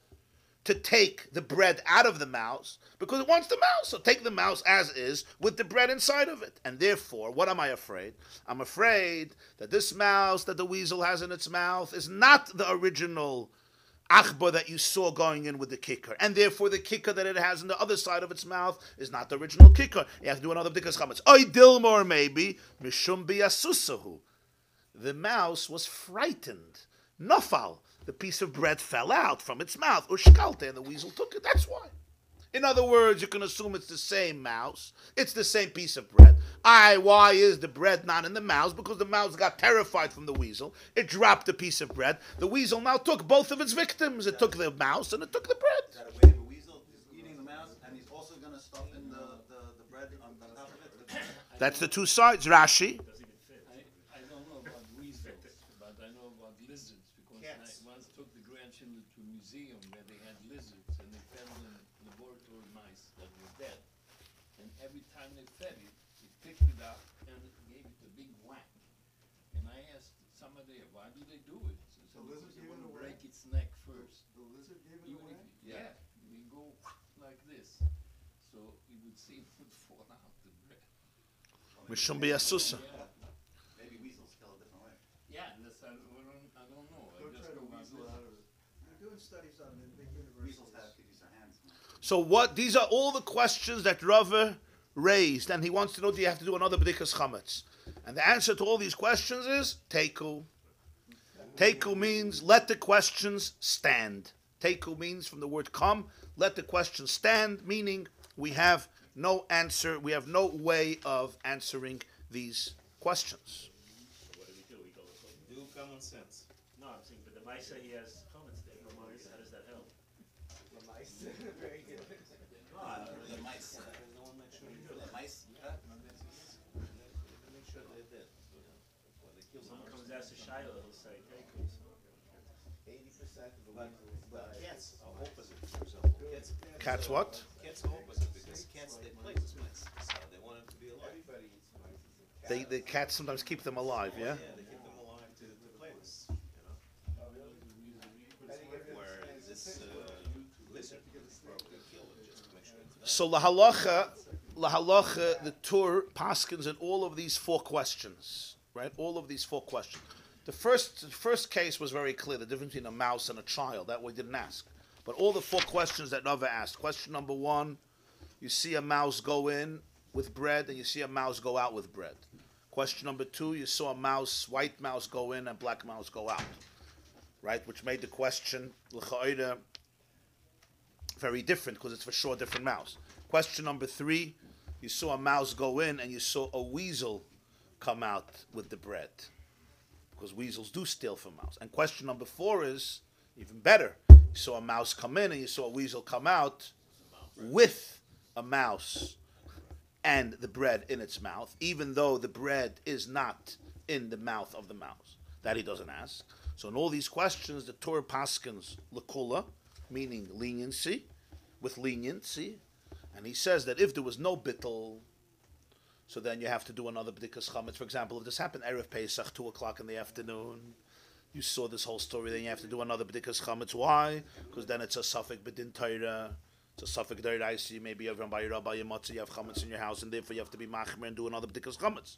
to take the bread out of the mouse because it wants the mouse. So take the mouse as is with the bread inside of it. And therefore, what am I afraid? I'm afraid that this mouse that the weasel has in its mouth is not the original achbar that you saw going in with the kikar, and therefore the kikar that it has on the other side of its mouth is not the original kikar. You have to do another b'dikas chametz. Oy dilmor maybe mishum biyasusahu. The mouse was frightened. Nafal, the piece of bread fell out from its mouth. Ushkalte, and the weasel took it. That's why. In other words, you can assume it's the same mouse. It's the same piece of bread. Why is the bread not in the mouse? Because the mouse got terrified from the weasel. It dropped the piece of bread. The weasel now took both of its victims. It took the mouse and it took the bread. Is that a way the weasel is eating the mouse and he's also going to stuff in the bread on top of it? That's the two sides. Rashi. I don't know about weasels, but I know about lizards because I once took the grandchildren to a museum where they had lizards and they fed them laboratory mice that were dead. And every time they fed it, it picked it up and it gave it a big whack. And I asked somebody, why do they do it? So The lizard they gave want it to a break whack? its neck first. The lizard gave it Even away? if, they go like this. So it would seem it would fall out the bread. Mishum biyasusa. Maybe weasels kill a different way. Yeah, that's, I don't know. Don't I try just to go by weasel lizards. out of it. They're doing studies on the big Weasels universities. could use their hands. So what? These are all the questions that Rava raised, and he wants to know: do you have to do another b'dikas chametz? And the answer to all these questions is teiku. Teiku means let the questions stand. Teiku means from the word come, let the questions stand, meaning we have no answer. We have no way of answering these questions. So what do? We go with Chol. Do common sense. No, I'm saying, but the Maisa he has comments there. How does that help? Very good. The mice. No one make sure the mice. Make sure they're dead. That's why they kill them. Someone comes ask a Shiloh, he'll say, Teku. 80% of the But weapons cats are opposite, for example. Cats what? Cats are opposite because cats they play with mice, so they want them to be alive. Everybody eats mice. It's a cat. The cats sometimes keep them alive, yeah? They keep them alive to play with, Where this lizard probably kill it just to make sure it's dead. So lahalacha, the Tur paskins in all of these four questions, right? All of these four questions. The first case was very clear, the difference between a mouse and a child. That we didn't ask. But all the four questions that Nava asked. Question number one, you see a mouse go in with bread and you see a mouse go out with bread. Question number two, you saw a mouse, white mouse go in and black mouse go out. Right? Which made the question l'cha'ira very different because it's for sure a different mouse. Question number three, you saw a mouse go in and you saw a weasel come out with the bread. Because weasels do steal from mouse. And question number four is even better. You saw a mouse come in and you saw a weasel come out with a mouse and the bread in its mouth, even though the bread is not in the mouth of the mouse. That he doesn't ask. So in all these questions, the Torah paskins lekula, meaning leniency, with leniency. And he says that if there was no bittul, so then you have to do another b'dikas chametz. For example, if this happened Erev Pesach, 2 o'clock in the afternoon, you saw this whole story, then you have to do another b'dikas chametz. Why? Because then it's a suffix b'din Torah, it's a suffix d'oraisa. Maybe everyone by your rabbi, your matzah, you have chametz in your house, and therefore you have to be machmer and do another b'dikas chametz.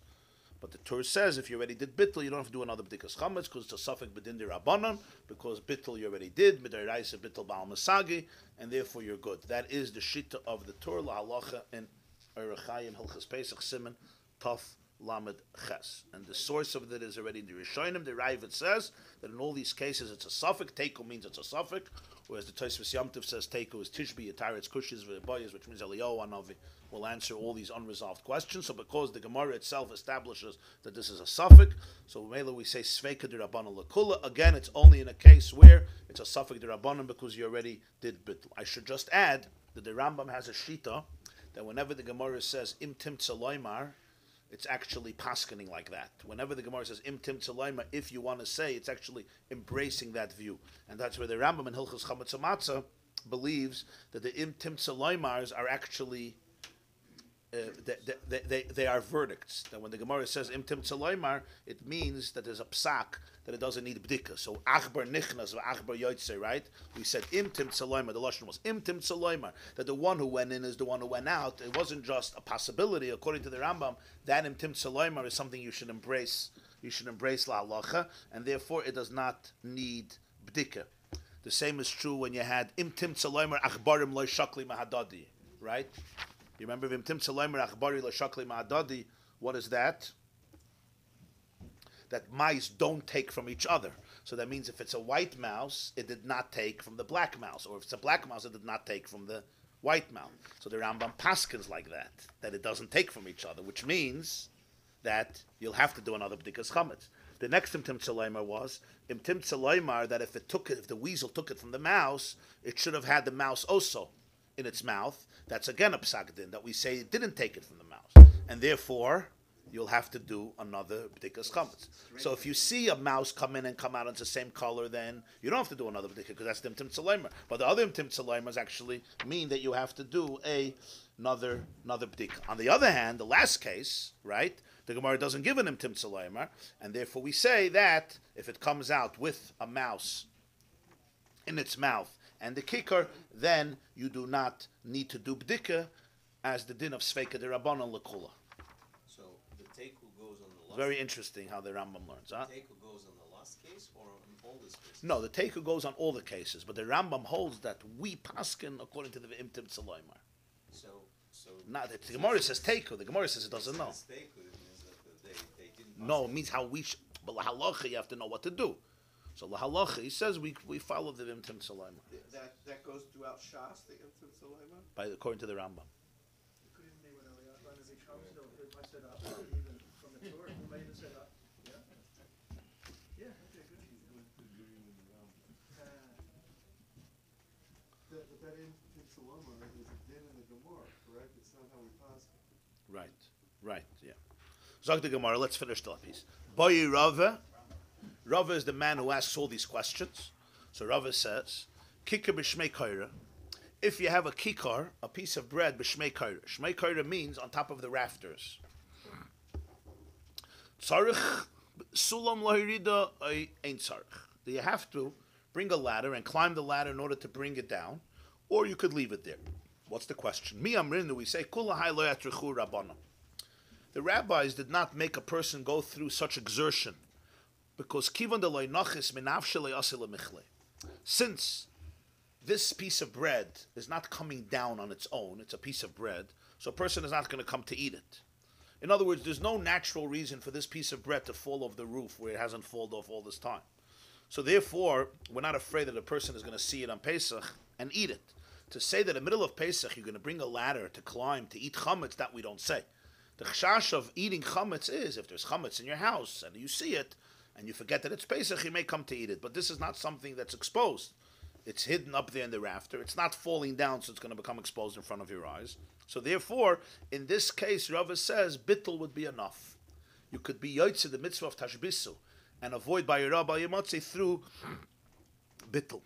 But the Torah says if you already did bittul, you don't have to do another b'dikas chametz because it's a suffix b'din d'Rabbanan, because bittul you already did, d'oraisa bittul ba'al masagi, and therefore you're good. That is the shita of the Torah lahalacha in Erechayim Hilchas Pesach Siman Taf Lamed Ches, and the source of that is already in the Rishonim. The Ravid says that in all these cases it's a suffix. Teiko means it's a suffix, whereas the Tosfos Yom Tov says Teiko is Tishbi, Yataretz, Kushis, V'Boyas, which means Eliyahu Hanavi will answer all these unresolved questions. So because the Gemara itself establishes that this is a suffix, so Mela we say Sveika D'Rabbanan L'Kula. Again, it's only in a case where it's a suffix D'Rabbanan because you already did bittul. I should just add that the Rambam has a shita that whenever the Gemara says Im Timtza Loimar, it's actually paskening like that. Whenever the Gemara says Im Timtza Loimar, if you want to say, it's actually embracing that view. And that's where the Rambam in Hilchos Chametz Matzah believes that the Im Timtza Loimars are actually they are verdicts. That when the Gemara says Im Timtza Loimar, it means that there's a psak that it doesn't need b'dika. So achbar nichnas v'achbar yotzei, right? We said Im Timtza Loimar. The lashon was Im Timtza Loimar, that the one who went in is the one who went out. It wasn't just a possibility, according to the Rambam. That Im Timtza Loimar is something you should embrace. You should embrace la halacha, and therefore it does not need b'dika. The same is true when you had Im Timtza Loimar achbarim lo shakli mahadadi, right? You remember Im Timtza Loimar achbari lo shakli mahadadi? What is that? That mice don't take from each other. So that means if it's a white mouse, it did not take from the black mouse. Or if it's a black mouse, it did not take from the white mouse. So the Rambam paskins like that it doesn't take from each other, which means that you'll have to do another b'dikas chametz. The next Im Timtza Loimar was Im Timtza Loimar that if the weasel took it from the mouse, it should have had the mouse also in its mouth. That's again a psak din, that we say it didn't take it from the mouse. And therefore, you'll have to do another b'dikas chametz. So if you see a mouse come in and come out in the same color, then you don't have to do another b'dika because that's the Im Timtza Loimar. But the other Im Timtza Loimars actually mean that you have to do another b'dika. On the other hand, the last case, right, the Gemara doesn't give an Im Timtza Loimar, and therefore we say that if it comes out with a mouse in its mouth and the kicker, then you do not need to do b'dika as the din of Sveika D'Rabbanan L'Kula. So the Teku goes on the last. Very interesting how the Rambam learns, huh? The Teku goes on the last case or on all these cases? No, the Teku goes on all the cases, but the Rambam holds that we paskin according to the Im Timtza Loimar. So Not that the Gemara says Teku. The Gemara says it doesn't know. Teku, it means that they didn't. No, it means how we. But lahalacha, you have to know what to do. So lahalacha, he says we follow the Im Timtza Loimar That goes throughout Shas, the Im Timtza Loimar? according to the Rambam. You could even comes to, it might set up, even from the tour, it might even set up, yeah. Yeah, okay, good. But that in Saloma is a din in the Gemara, correct? It's not how we pass it. Right, yeah. Zog the Gemara, let's finish the piece. Boy Rava. Rava is the man who asks all these questions. So Rava says, Kikar b'shmei kaira. If you have a kikar, a piece of bread, b'shmei kaira. Shmei kaira means on top of the rafters. Tzarich sulam lahirida ein tzarich. Do you have to bring a ladder and climb the ladder in order to bring it down, or you could leave it there? What's the question? Mi amrinu, we say, kula hai lo yatrichu rabbana. The rabbis did not make a person go through such exertion because kivan de lo nachis minavshe lo yaseh lemichle. Since this piece of bread is not coming down on its own, it's a piece of bread, so a person is not going to come to eat it. In other words, there's no natural reason for this piece of bread to fall off the roof where it hasn't fallen off all this time. So therefore, we're not afraid that a person is going to see it on Pesach and eat it. To say that in the middle of Pesach you're going to bring a ladder to climb to eat chametz, that we don't say. The chashash of eating chametz is if there's chametz in your house and you see it and you forget that it's Pesach, you may come to eat it. But this is not something that's exposed. It's hidden up there in the rafter. It's not falling down, so it's going to become exposed in front of your eyes. So therefore, in this case, Rava says bittul would be enough. You could be yotze the mitzvah of tashbisu and avoid by your rabbi yemotze through bittul.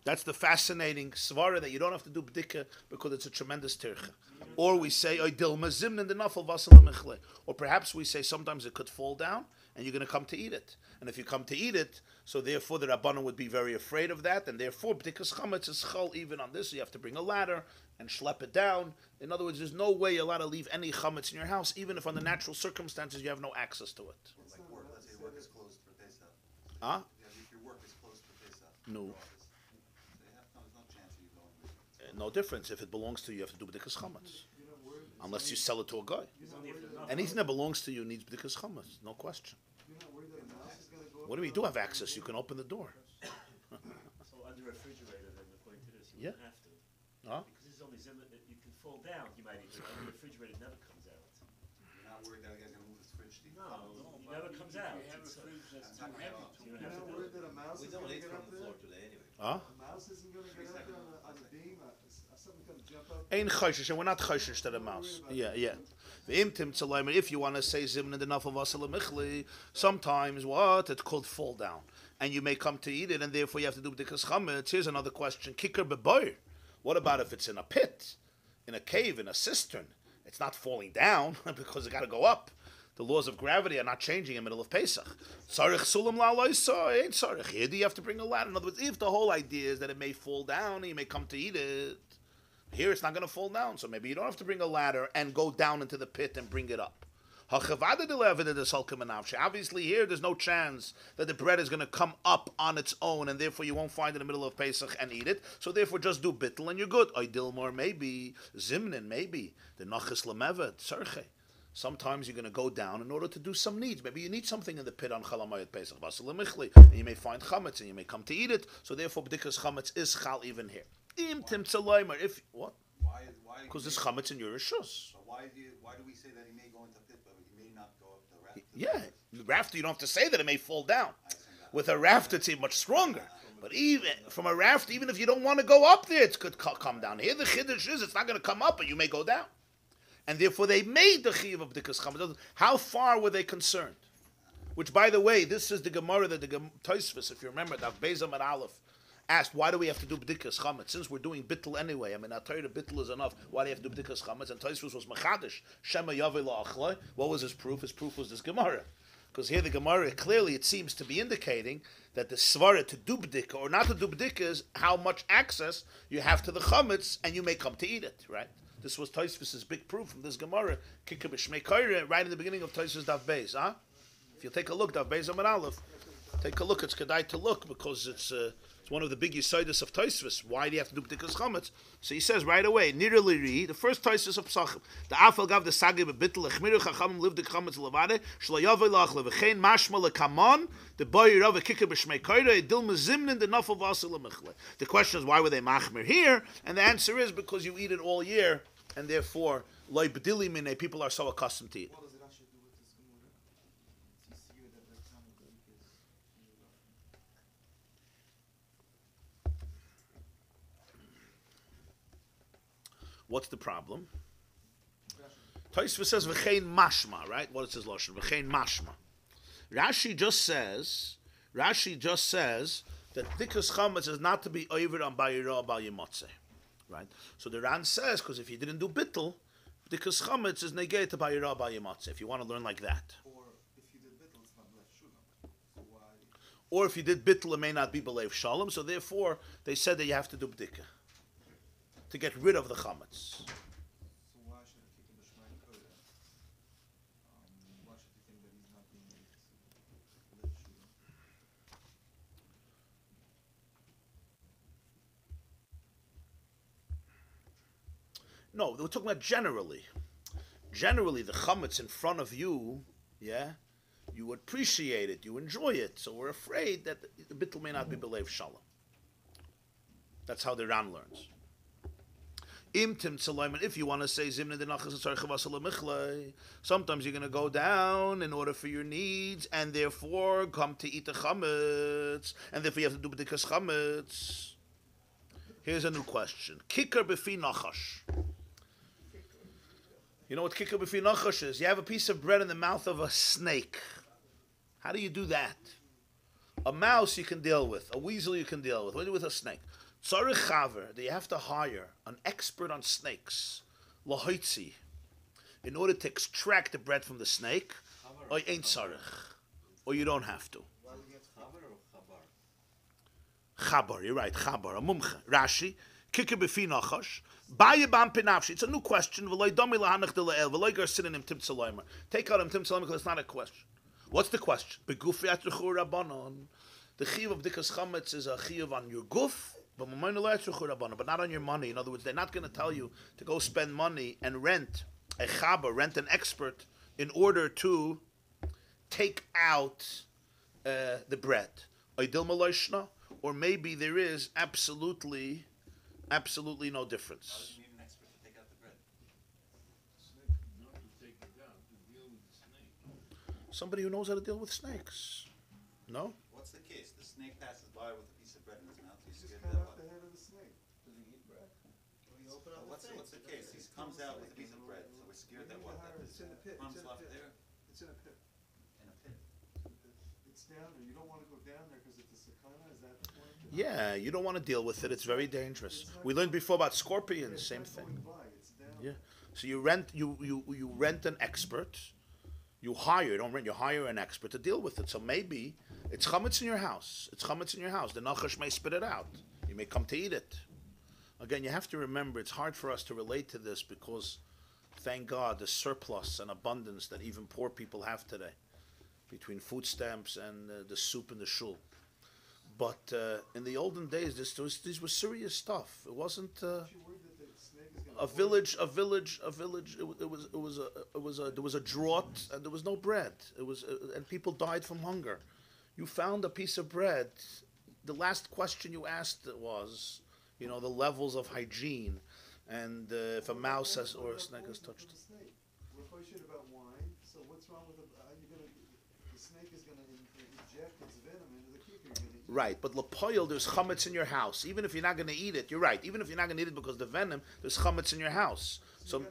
That's the fascinating svara that you don't have to do bdika because it's a tremendous tircha. Or we say oidil mazimn and the nafal vasal mechle. Or perhaps we say sometimes it could fall down and you're going to come to eat it. And if you come to eat it, so therefore the rabbanon would be very afraid of that, and therefore bdikas chametz is chol even on this. So you have to bring a ladder and schlep it down. In other words, there's no way you're allowed to leave any chametz in your house, even if under natural circumstances you have no access to it. Like work, let's say work is closed for Pesach. Huh? Yeah, if your work is closed for Pesach. No. There's no chance of you going. No difference. If it belongs to you, you have to do b'dikas chametz. You're not worried. Unless you sell it to a guy. You're not worried that Anything that belongs to you needs b'dikas chametz. No question. you're not worried that a mouse is going to go up. What do we do have access? You can open the door. So under refrigerator, then according to this, you Yeah. wouldn't have to. Huh? Because it's only zimmer that you can fall down, you might eat it. Under refrigerator, it never comes out. You're not worried that a guy's going to move his fridge to you. No, it never comes out. If you have a fridge that's too heavy to You don't You're have not to do worried it. that a mouse We is don't going to eat get from up the there? floor today anyway. Huh? A mouse isn't going to get up there on the beam? Something's going to jump up? Ain't chayshish, and we're not chayshish to the mouse. Yeah. If you want to say zimn and enough of michli, sometimes what it's called fall down, and you may come to eat it, and therefore you have to do b'dikas chametz. Here's another question: kicker b'boyer. What about if it's in a pit, in a cave, in a cistern? It's not falling down because it got to go up. The laws of gravity are not changing in the middle of Pesach. Sarich sulam la'loisa ain't sarich. Here do you have to bring a ladder? In other words, if the whole idea is that it may fall down and you may come to eat it, here it's not going to fall down, so maybe you don't have to bring a ladder and go down into the pit and bring it up. Obviously here there's no chance that the bread is going to come up on its own and therefore you won't find it in the middle of Pesach and eat it. So therefore just do bittel and you're good. Oidilmor maybe, zimnin maybe, the nachis lemevet, sarche. Sometimes you're going to go down in order to do some needs. Maybe you need something in the pit on Chalamayat Pesach, and you may find chametz and you may come to eat it. So therefore, b'dikas chametz is chal even here. If what? Why? Because there's chametz in your rishus. But why do we say that he may go into pit, but he may not go up the rafter? Yeah, the rafter you don't have to say that it may fall down. With a rafter, it's much stronger. But even from a rafter, even if you don't want to go up there, it could come down. Here the chiddush is it's not going to come up, but you may go down. And therefore they made the chiyuv of b'dikas chametz. How far were they concerned? Which, by the way, this is the Gemara that the Tosfos, if you remember, that Bezam and Aleph asked, why do we have to do b'dikas chametz? Since we're doing bittul anyway, I mean, I tell you the bittul is enough. Why do you have to do b'dikas chametz? And Tosfos was machadish. Shema yaveh la'achloi. What was his proof? His proof was this Gemara. Because here the Gemara, clearly it seems to be indicating that the svara to do b'dika or not to do b'dika is how much access you have to the chametz and you may come to eat it, right? This was Tosfos' big proof from this Gemara, Kikar b'shmei kaira, right in the beginning of Tosfos Daf Beis. Huh? If you take a look, Daf Beis Amar Aleph, take a look. It's kedai to look because it's one of the big yisodos of Tosfos. Why do you have to do b'dikas chametz? So he says right away, Nirali, the first Tosfos of Pesachim, the Afal gav the sagi b'bittel lechmiru chachamim liv the chametz levade shlo yavei lach levechein mashma lekamon the boy Rav Kikar b'shmei kaira edil mezimnin the nafal vasel lemichle. The question is why were they machmir here? And the answer is because you eat it all year and therefore, loy b'dili mine, people are so accustomed to it. What does it actually do with this Gemara? It's easier that the time of the week is. What's the problem? Tosfos says v'chein mashma, right? What it says lashon v'chein mashma. Rashi just says that dikus chametz is not to be over on bayira bal yemotze, right? So the Ran says because if you didn't do bittul, dikus chametz is negate to bayira bal yemotze. If you want to learn like that, Or if you did bittul, it's not left shulam. So why? or if you did bittul, it may not be belev shalom. So therefore, they said that you have to do bdika to get rid of the chametz. So why should it kick in the Shemaim Kodesh? Why should you think that he's not being left shulam? No, we're talking about generally. Generally, the chametz in front of you, yeah, you appreciate it, you enjoy it. So we're afraid that the bittul may not be belev shalom. That's how the Ran learns. If you want to say sometimes you're going to go down in order for your needs, and therefore come to eat the chametz, and therefore you have to do b'dikas chametz. Here's a new question: Kikar b'fi nachash. You know what kikar b'fi nachash is? You have a piece of bread in the mouth of a snake. How do you do that? A mouse you can deal with, a weasel you can deal with. What do you do with a snake? Tzarich chaver, that you have to hire an expert on snakes, lahoitzi, in order to extract the bread from the snake, or ain't tzarich, or you don't have to. Chabar, you're right, chabar, a mumche. Rashi, kikar b'fi nachash, baya bam pinafshi. It's a new question. V'loy domi lahanach de la'el, v'loy gar synonym tim tzaloymer. Take out him tim tzaloymer because it's not a question. What's the question? Begufi atruchu rabbanon. The chiyuv of dikas chametz is a chiyuv on your guf, but not on your money. In other words, they're not going to tell you to go spend money and rent a chaber, rent an expert, in order to take out the bread. Or maybe there is absolutely no difference. You need an expert to take out the bread. Not to take it out, to deal with the snake. Somebody who knows how to deal with snakes. No? What's the case? The snake passes by with a piece of bread in his mouth. He's Just scared cut to off death. the head of the snake. Does he eat bread? Will he open up What's the thing? the case? He comes out with a piece of bread, so we're scared that what? That It's in the pit. crumbs It's in the left pit. there It's in a pit. in a pit. It's down there. You don't want to go down there because it's a sakana. Is that the point? Yeah, you don't want to deal with it. It's very dangerous. We learned before about scorpions, same It's thing. not going by. It's down. Yeah. So you rent an expert. You hire, don't rent, you hire an expert to deal with it. So maybe it's chametz in your house. It's chametz in your house. The nachash may spit it out. You may come to eat it. Again, you have to remember, it's hard for us to relate to this because, thank God, the surplus and abundance that even poor people have today, between food stamps and the soup in the shul. But in the olden days, these were serious stuff. It wasn't. Aren't you worried that the snake is going to A village. There was a drought, and there was no bread. And people died from hunger. You found a piece of bread. The last question you asked was, the levels of hygiene, and if a mouse has or a snake has touched. We're questioning about wine. So what's wrong with the snake is going to inject its venom into the kicker. You're going to eat. Right, but lapoil, there's chametz in your house. Even if you're not going to eat it, you're right. Even if you're not going to eat it because of the venom, there's chametz in your house. So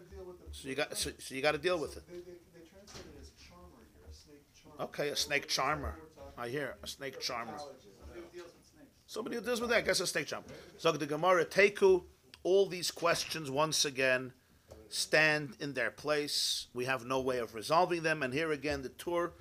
you got to deal with it. They translate it as charmer here, a snake charmer. Okay, a snake charmer. I hear a snake charmer. Somebody who deals with snakes. Somebody who deals with that, I guess a snake charmer. So the Gemara Teku, all these questions once again stand in their place. We have no way of resolving them. And here again, the Tur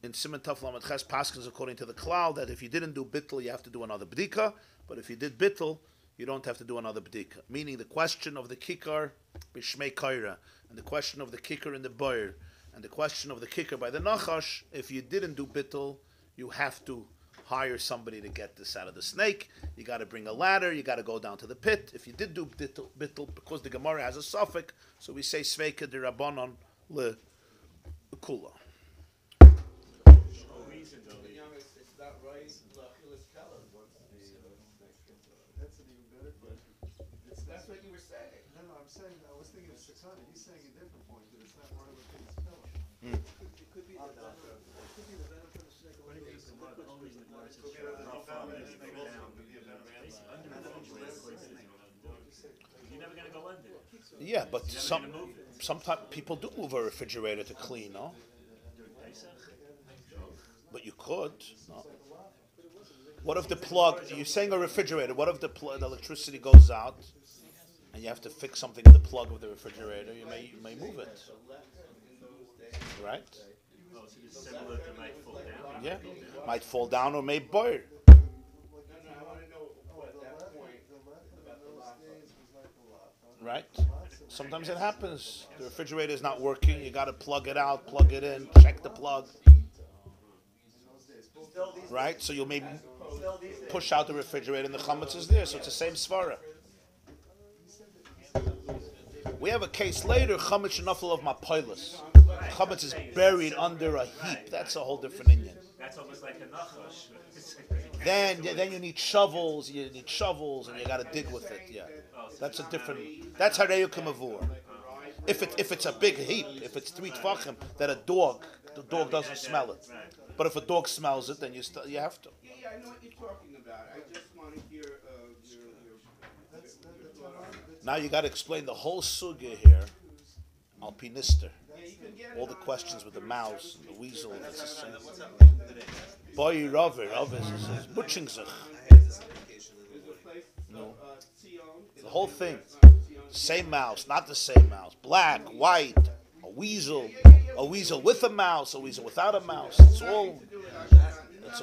in Siman Taf Lamed Ches Paskins according to the Klal that if you didn't do bittul, you have to do another bdika. But if you did bittul, you don't have to do another bdika. Meaning the question of the kikar b'shmei kaira, and the question of the kikar in the boyer, and the question of the kikar by the nachash. If you didn't do bittul, you have to hire somebody to get this out of the snake. You got to bring a ladder. You got to go down to the pit. If you did do bittul, because the Gemara has a suffix, so we say sveika de rabbanon le kula. It's not right. That's an even better question. That's what you were saying. No, I'm saying, I was thinking of Sakana, he's saying a different point, that it's not part of the thing's killer. It could be the venom, it could be the venom from the snake. What do you think? The whole reason the Gemara says Could be a how far venom, they could go be down. a venom. Basically, under the refrigerator, places you don't have to do. You're never gonna go under. Yeah, but You're never gonna move it. sometimes people do move a refrigerator to clean, no? During Pesach, But you could. No. What if the plug? You're saying a refrigerator. What if the electricity goes out, and you have to fix something in the plug of the refrigerator? You may move it, right? oh, so it's similar to might fall down. Yeah, might fall down or may burn. No, I want to know what that point about the last Right? Sometimes it happens. The refrigerator is not working. You got to plug it out, plug it in, check the plug. Right? So you'll maybe push out the refrigerator and the chametz is there. So it's the same svara. We have a case later, chametz shenafel of mapoilus. Chametz is buried under a heap. That's a whole different Indian. That's almost like a nachash. Then you need shovels. You need shovels, and you got to dig with it. Yeah, that's a different. That's hareu k'mavur. If it's a big heap, if it's 3 tefachim, that the dog doesn't smell it. But if a dog smells it, then you have to. Yeah, I know what you're talking about. I just want to hear your thought on it. Now you got to explain the whole sugya here. Alpinister. Yeah, you can get All it the on, questions with the mouse and the weasel. It's the same. What's happening today? Boy, Rav is butching sich. I had this application in the there's a place, No. Tzion. The whole thing. Tzion. Same mouse, not the same mouse. Black, white, a weasel with a mouse, a weasel without a mouse. It's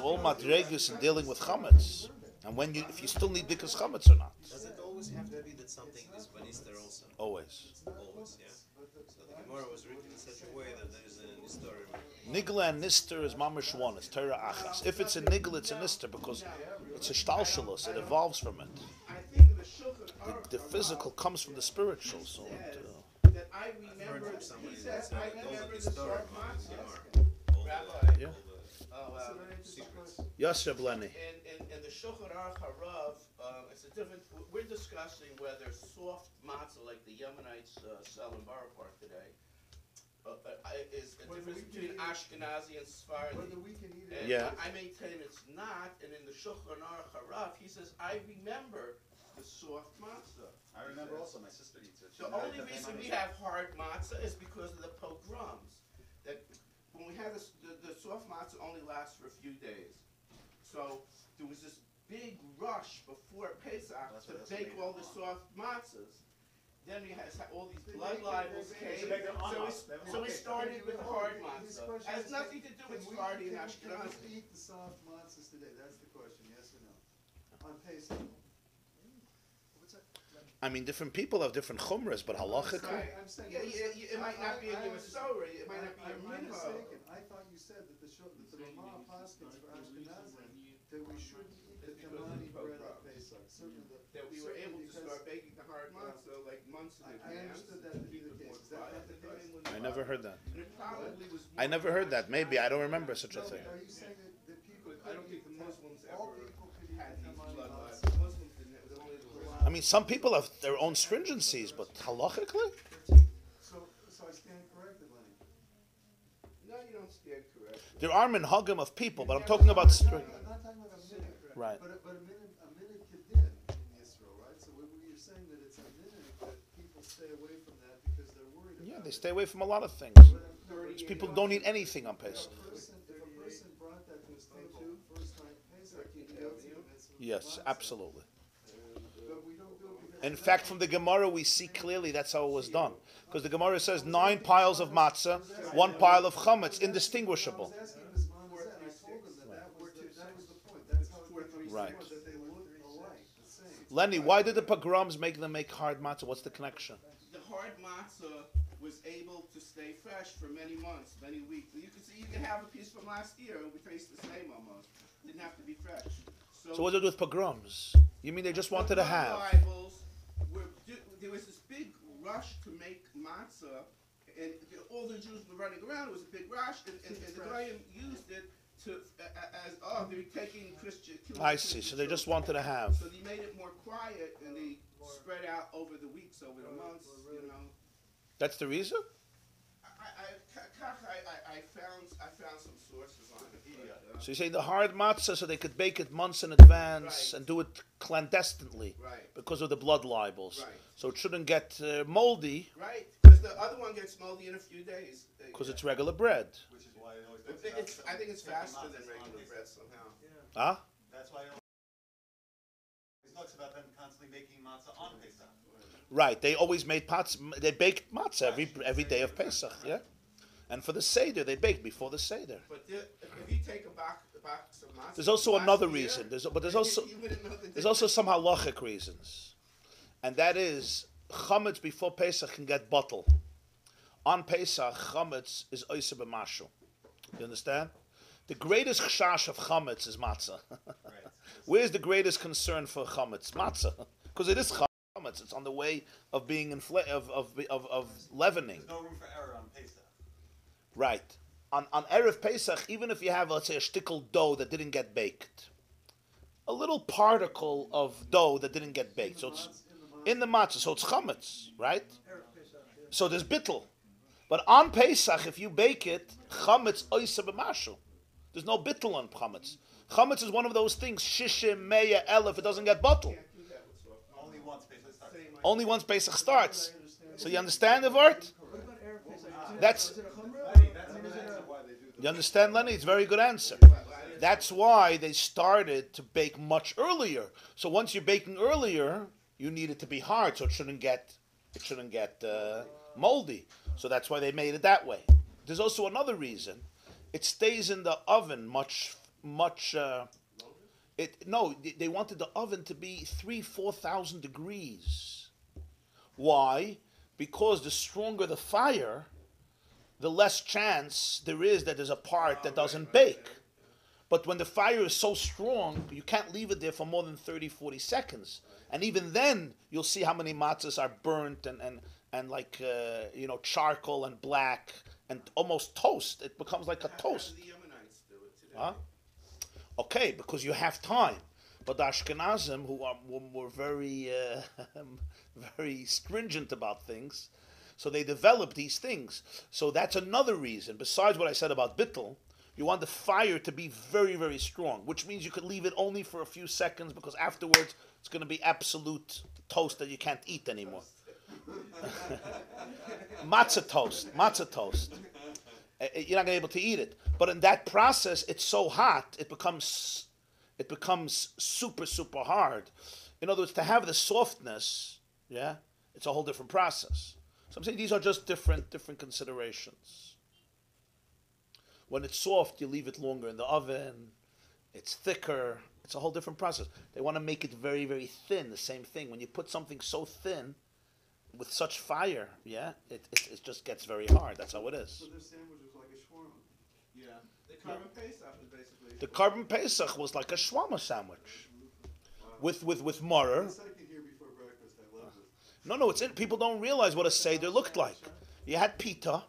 all madregus and dealing with chametz. And if you still need dikas chametz or not. Does it always have to be that something is banister also? Always. Always, yeah? So the Gemara was written in such a way that there is an historic. Nigla and nister is mamish one. It's Torah achas. If it's a nigla, it's a nister because it's a shtalshalos. It evolves from it. I think the Shulchan Aruch The physical comes from the spiritual. So that I remember, From somebody he that says, said I that those are remember the historic short marks, matzah. Rabbi. yeah. Oh, wow. secrets. Yes, Reb Lenny. And the Shulchan Aruch Harav, it's a different. We're discussing whether soft matzah like the Yemenites sell in Borough Park today is a difference between Ashkenazi and Sephardi. Whether we can eat it. And Yeah. I maintain it's not. And in the Shulchan Aruch Harav, he says, I remember the soft matzah. I remember also my sister eats it. The only reason we have hard matzah is because of the pogroms. That when we had the soft matzah only lasts for a few days. So there was this big rush before Pesach to bake all the soft matzahs. Then we had all these blood libels came. So we started with hard matzah. It has nothing to do with Sephardi and Can Ashkenazi. we eat the soft matzahs today? That's the question, yes or no? On Pesach. What's that? I mean, different people have different chumras, but halachically, Right. I'm saying. It might not be in your Sorah, it might not be your I'm minhag. mistaken. I thought you said that the Ramah Paskins for Ashkenazim, that we shouldn't eat the Tamani bread on Pesach. Certainly That we were able to because start baking the hard matzah like months in I advance. understood that to be the case. Is that not the case? I never heard that. And it probably was I never heard that. Maybe I don't remember such a No, thing. are you saying that people? I don't think the Muslims All ever people could eat had the these Tamani blood matzah. libels. Muslims didn't. It was only the I mean, some people have their own stringencies, but halachically, So I stand corrected, Lenny. No, you don't stand corrected. there are minhagim of people, but I'm talking about string. I'm not talking about a minute. Right. But a minute kedin in Israel, right? So you're saying that it's a minute that people stay away from that because they're worried about Yeah, it. they stay away from a lot of things. These people don't eat anything on Pesach. If a person brought that to his table first time Pesach, he goes to the mitzvah. Yes, absolutely. But we don't do it because In fact, from the Gemara, we see clearly that's how it was done. Because the Gemara says 9 piles of matzah, 1 pile of chametz, indistinguishable. I was asking Ms. Monazet, I told them that that was the point. That's how it was Right. that they look alike, the same. Lenny, why did the pogroms make them make hard matzah? What's the connection? The hard matzah was able to stay fresh for many months, many weeks. You can see, you can have a piece from last year, it would taste the same almost. Didn't have to be fresh. So what did it do with pogroms? You mean they just wanted to have? There was this big rush to make matzah, and all the Jews were running around. It was a big rush, and the Goyim used it they're taking Christian. I see. So they just wanted to have. So they made it more quiet and they spread out over the weeks, over the months. You know. That's the reason. I found some sources on it. So you say the hard matzah, so they could bake it months in advance and do it clandestinely, because of the blood libels. Right. So it shouldn't get moldy. Right, because the other one gets moldy in a few days. Because it's regular bread. Which is why it always I think it's faster than regular bread somehow. Huh? That's why it always talks about them constantly making matzah on Pesach. Right. They always made pots. They baked matzah every day of Pesach. Yeah. And for the Seder, they baked before the Seder. But if you take a box of matzah, there's also another reason. There's also some halachic reasons, and that is chametz before Pesach can get bottled. On Pesach, chametz is oiseh b'mashu. You understand? The greatest chashash of chametz is matzah. Where's the greatest concern for chametz? Matzah, because it is chametz. It's on the way of being of leavening. There's no room for error on Pesach. Right. On Erev Pesach, even if you have, let's say, a shtickle dough that didn't get baked, a little particle of dough that didn't get baked, so it's in the matzah, so it's chametz, right? So there's bittul. But on Pesach, if you bake it, chametz oiseh b'mashu. There's no bittul on chametz. Chametz is one of those things, shishim, meya, elef, it doesn't get bottled. Only once Pesach starts. So you understand the word? That's... You understand, Lenny? It's a very good answer. That's why they started to bake much earlier. So once you're baking earlier, you need it to be hard, so it shouldn't get moldy. So that's why they made it that way. There's also another reason. It stays in the oven much. They wanted the oven to be 3,000-4,000 degrees. Why? Because the stronger the fire, the less chance there is that there's a part that doesn't bake. But when the fire is so strong, you can't leave it there for more than 30-40 seconds. And even then, you'll see how many matzahs are burnt and like, charcoal and black and almost toast. It becomes like a toast. The Yemenites do it today. Huh? Okay, because you have time. But the Ashkenazim, who were very, very stringent about things, so they developed these things. So that's another reason. Besides what I said about bittul, you want the fire to be very, very strong, which means you could leave it only for a few seconds because afterwards it's going to be absolute toast that you can't eat anymore. Matzah toast. You're not going to be able to eat it. But in that process, it's so hot, it becomes super, super hard. In other words, to have the softness, it's a whole different process. So I'm saying these are just different considerations. When it's soft, you leave it longer in the oven. It's thicker. It's a whole different process. They want to make it very, very thin. The same thing. When you put something so thin with such fire, it just gets very hard. That's how it is. So their sandwich was like a shawarma. Yeah. The carbon Pesach was basically... The carbon Pesach was like a shawarma sandwich. With maror. It's like I can hear before breakfast. I love this. No, it's people don't realize what a Seder looked like. You had pita.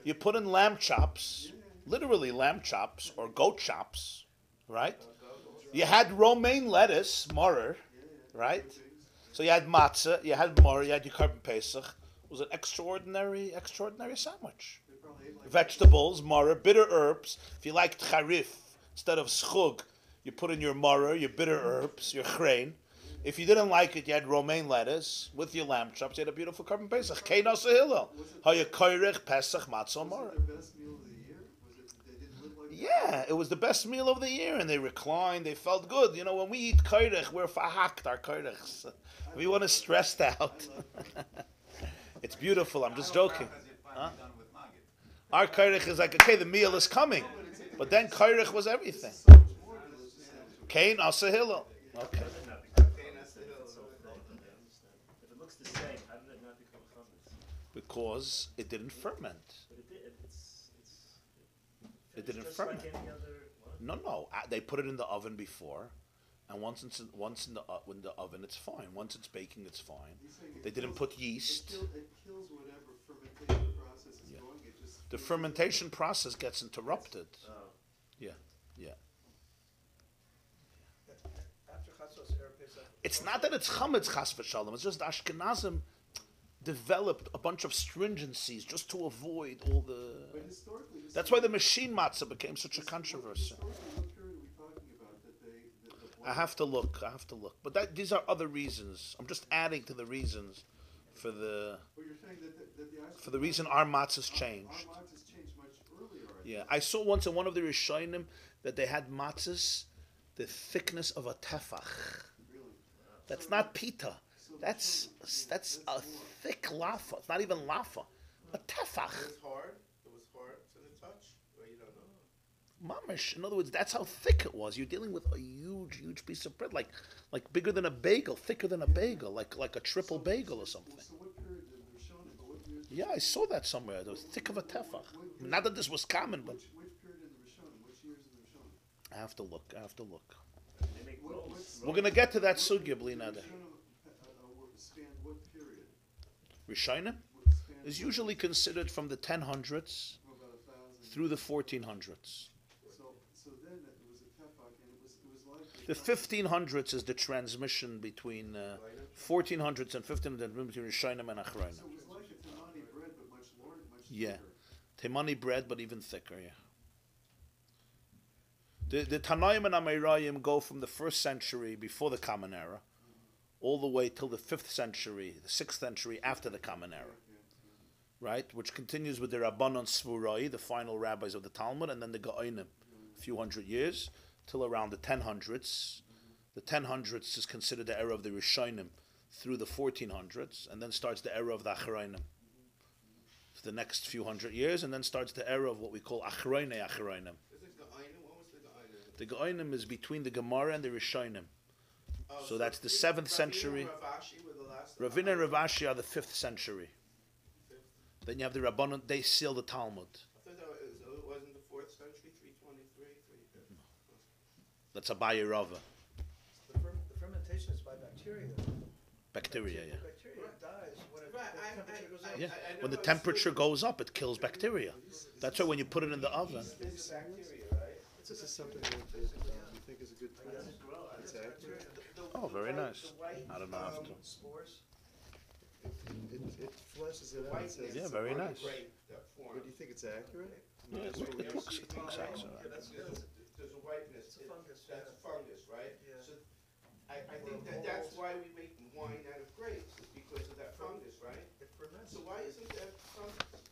You put in lamb chops. Literally lamb chops or goat chops, right? You had romaine lettuce, maror, right? So you had matzah, you had maror, you had your carbon Pesach. It was an extraordinary sandwich. Vegetables, maror, bitter herbs. If you liked charif instead of schug, you put in your maror, your bitter herbs, your chrein. If you didn't like it, you had romaine lettuce with your lamb chops. You had a beautiful carbon Pesach. Kein asa hillel. Haya koirich Pesach matzah maror. Yeah, it was the best meal of the year, and they reclined, they felt good. You know, when we eat koirich, we're fahakt our koirichs. We want to stressed out. It's beautiful, I'm just joking. Huh? Our koirich is like, okay, the meal is coming. But then koirich was everything. Kain asa hillel. Okay. If it looks the same, how did it not become chametz? Because it didn't ferment. But it did. It didn't just ferment. like any other. What? No. They put it in the oven before, and once in the oven, it's fine. Once it's baking, it's fine. They didn't put yeast. It kills whatever fermentation process is going. It just The fermentation process gets interrupted. Oh. Yeah. It's not that it's chametz chas v'shalom. It's just Ashkenazim developed a bunch of stringencies just to avoid all the. But historically, That's why the machine matzah became such a controversy. Historically, what period are we talking about that the I have to look. But these are other reasons. I'm just adding to the reasons for the Well, you're saying that for the reason our matzahs changed. Our matzahs changed much earlier. Yeah, I saw once in one of the Rishonim that they had matzahs the thickness of a tefach. Really? That's not pita. That's a thick lafa. It's not even lafa. A tefach. It was hard. It was hard to the touch. Well, you don't know. Mamish. In other words, that's how thick it was. You're dealing with a huge piece of bread, like bigger than a bagel, thicker than a bagel, like a triple bagel or something. So what period did they show it? What year? Yeah, I saw that somewhere. It was thick of a tefach. Not that this was common, but Which period in the Rishonim? Which years in the Rishonim? I have to look. They make rolls. We're gonna get to that sugya, Blinada. Spanned what period? Rishonim is usually considered from the 1000s About 1,000. through the 1400s. So then it was a tefach, and it was like The 1500s is the transmission between 1400s and 1500s between Rishonim and Achronim. So it was like a tamani bread, but much larger, much Yeah, thicker. Temani bread, but even thicker. Yeah. The Tanaim and Ameirayim go from the 1st century before the Common Era, all the way till the 5th century, the 6th century after the Common Era, right? Which continues with the Rabbanon Svurai, the final rabbis of the Talmud, and then the Gaonim, a few hundred years, till around the 1000s. The 1000s is considered the era of the Rishonim through the 1400s, and then starts the era of the Achronim. For the next few hundred years, and then starts the era of what we call Achroinei Achronim. Is it Ga'ainim? What was the Ga'ainim? The Gaonim is between the Gemara and the Rishonim. Oh, So that's the 7th century. Ravina and Ravashi were the last. Ravina and Ravashi are the 5th century. Then you have the Rabbanon, they seal the Talmud. I thought it wasn't the 4th century, 323, 350. That's Abaye Rava. The fermentation is by bacteria. Bacteria, yeah. Bacteria dies when Right, the temperature goes up. Yeah. I When the never temperature goes up, it kills bacteria. That's why when you put it in the oven. understood this bacteria, right? This is something that you think is a good time. Doesn't grow. I It's don't know. accurate. Oh, very nice. I don't know how to. Spores. It fleshes it out. It Whiteness says, Yeah, very on the nice. grape that but forms. do you think it's accurate? Yeah, it looks excellent. There's a whiteness. It's a fungus, That's yeah. fungus, right? Yeah. So I think that's why we make wine out of grapes, is because of that fungus, right? It ferments. So why isn't that fungus?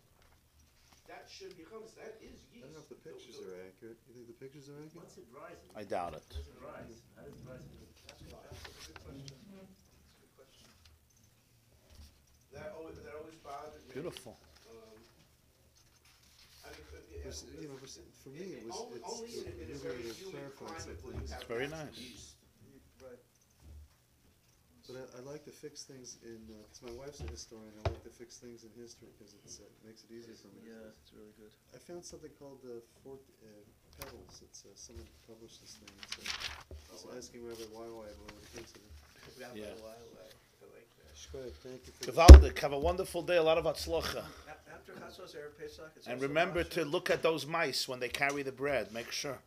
That should be hummus. That is I yeast. don't know if the pictures are accurate. You think the pictures are accurate? Once it dries, I doubt it. How does it rise? How does it rise? That's a good question. That's a good question. That always bothered me. Beautiful. I mean, You know, for me, it was, only it's in a really very to humid clarify climate will something. you have very lots of nice. yeast. Right. But I like to fix things in, because my wife's a historian, I like to fix things in history because it makes it easier for me. Yeah, it's really good. I found something called Pebbles. It's someone published this thing. I was asking Rabbi why what he thinks of it. Yeah. Thank you for Gewaldig. Have a wonderful day. A lot of atzlocha. After Chatzos Erev Pesach, it's And also remember Rosh to look at those mice when they carry the bread. Make sure.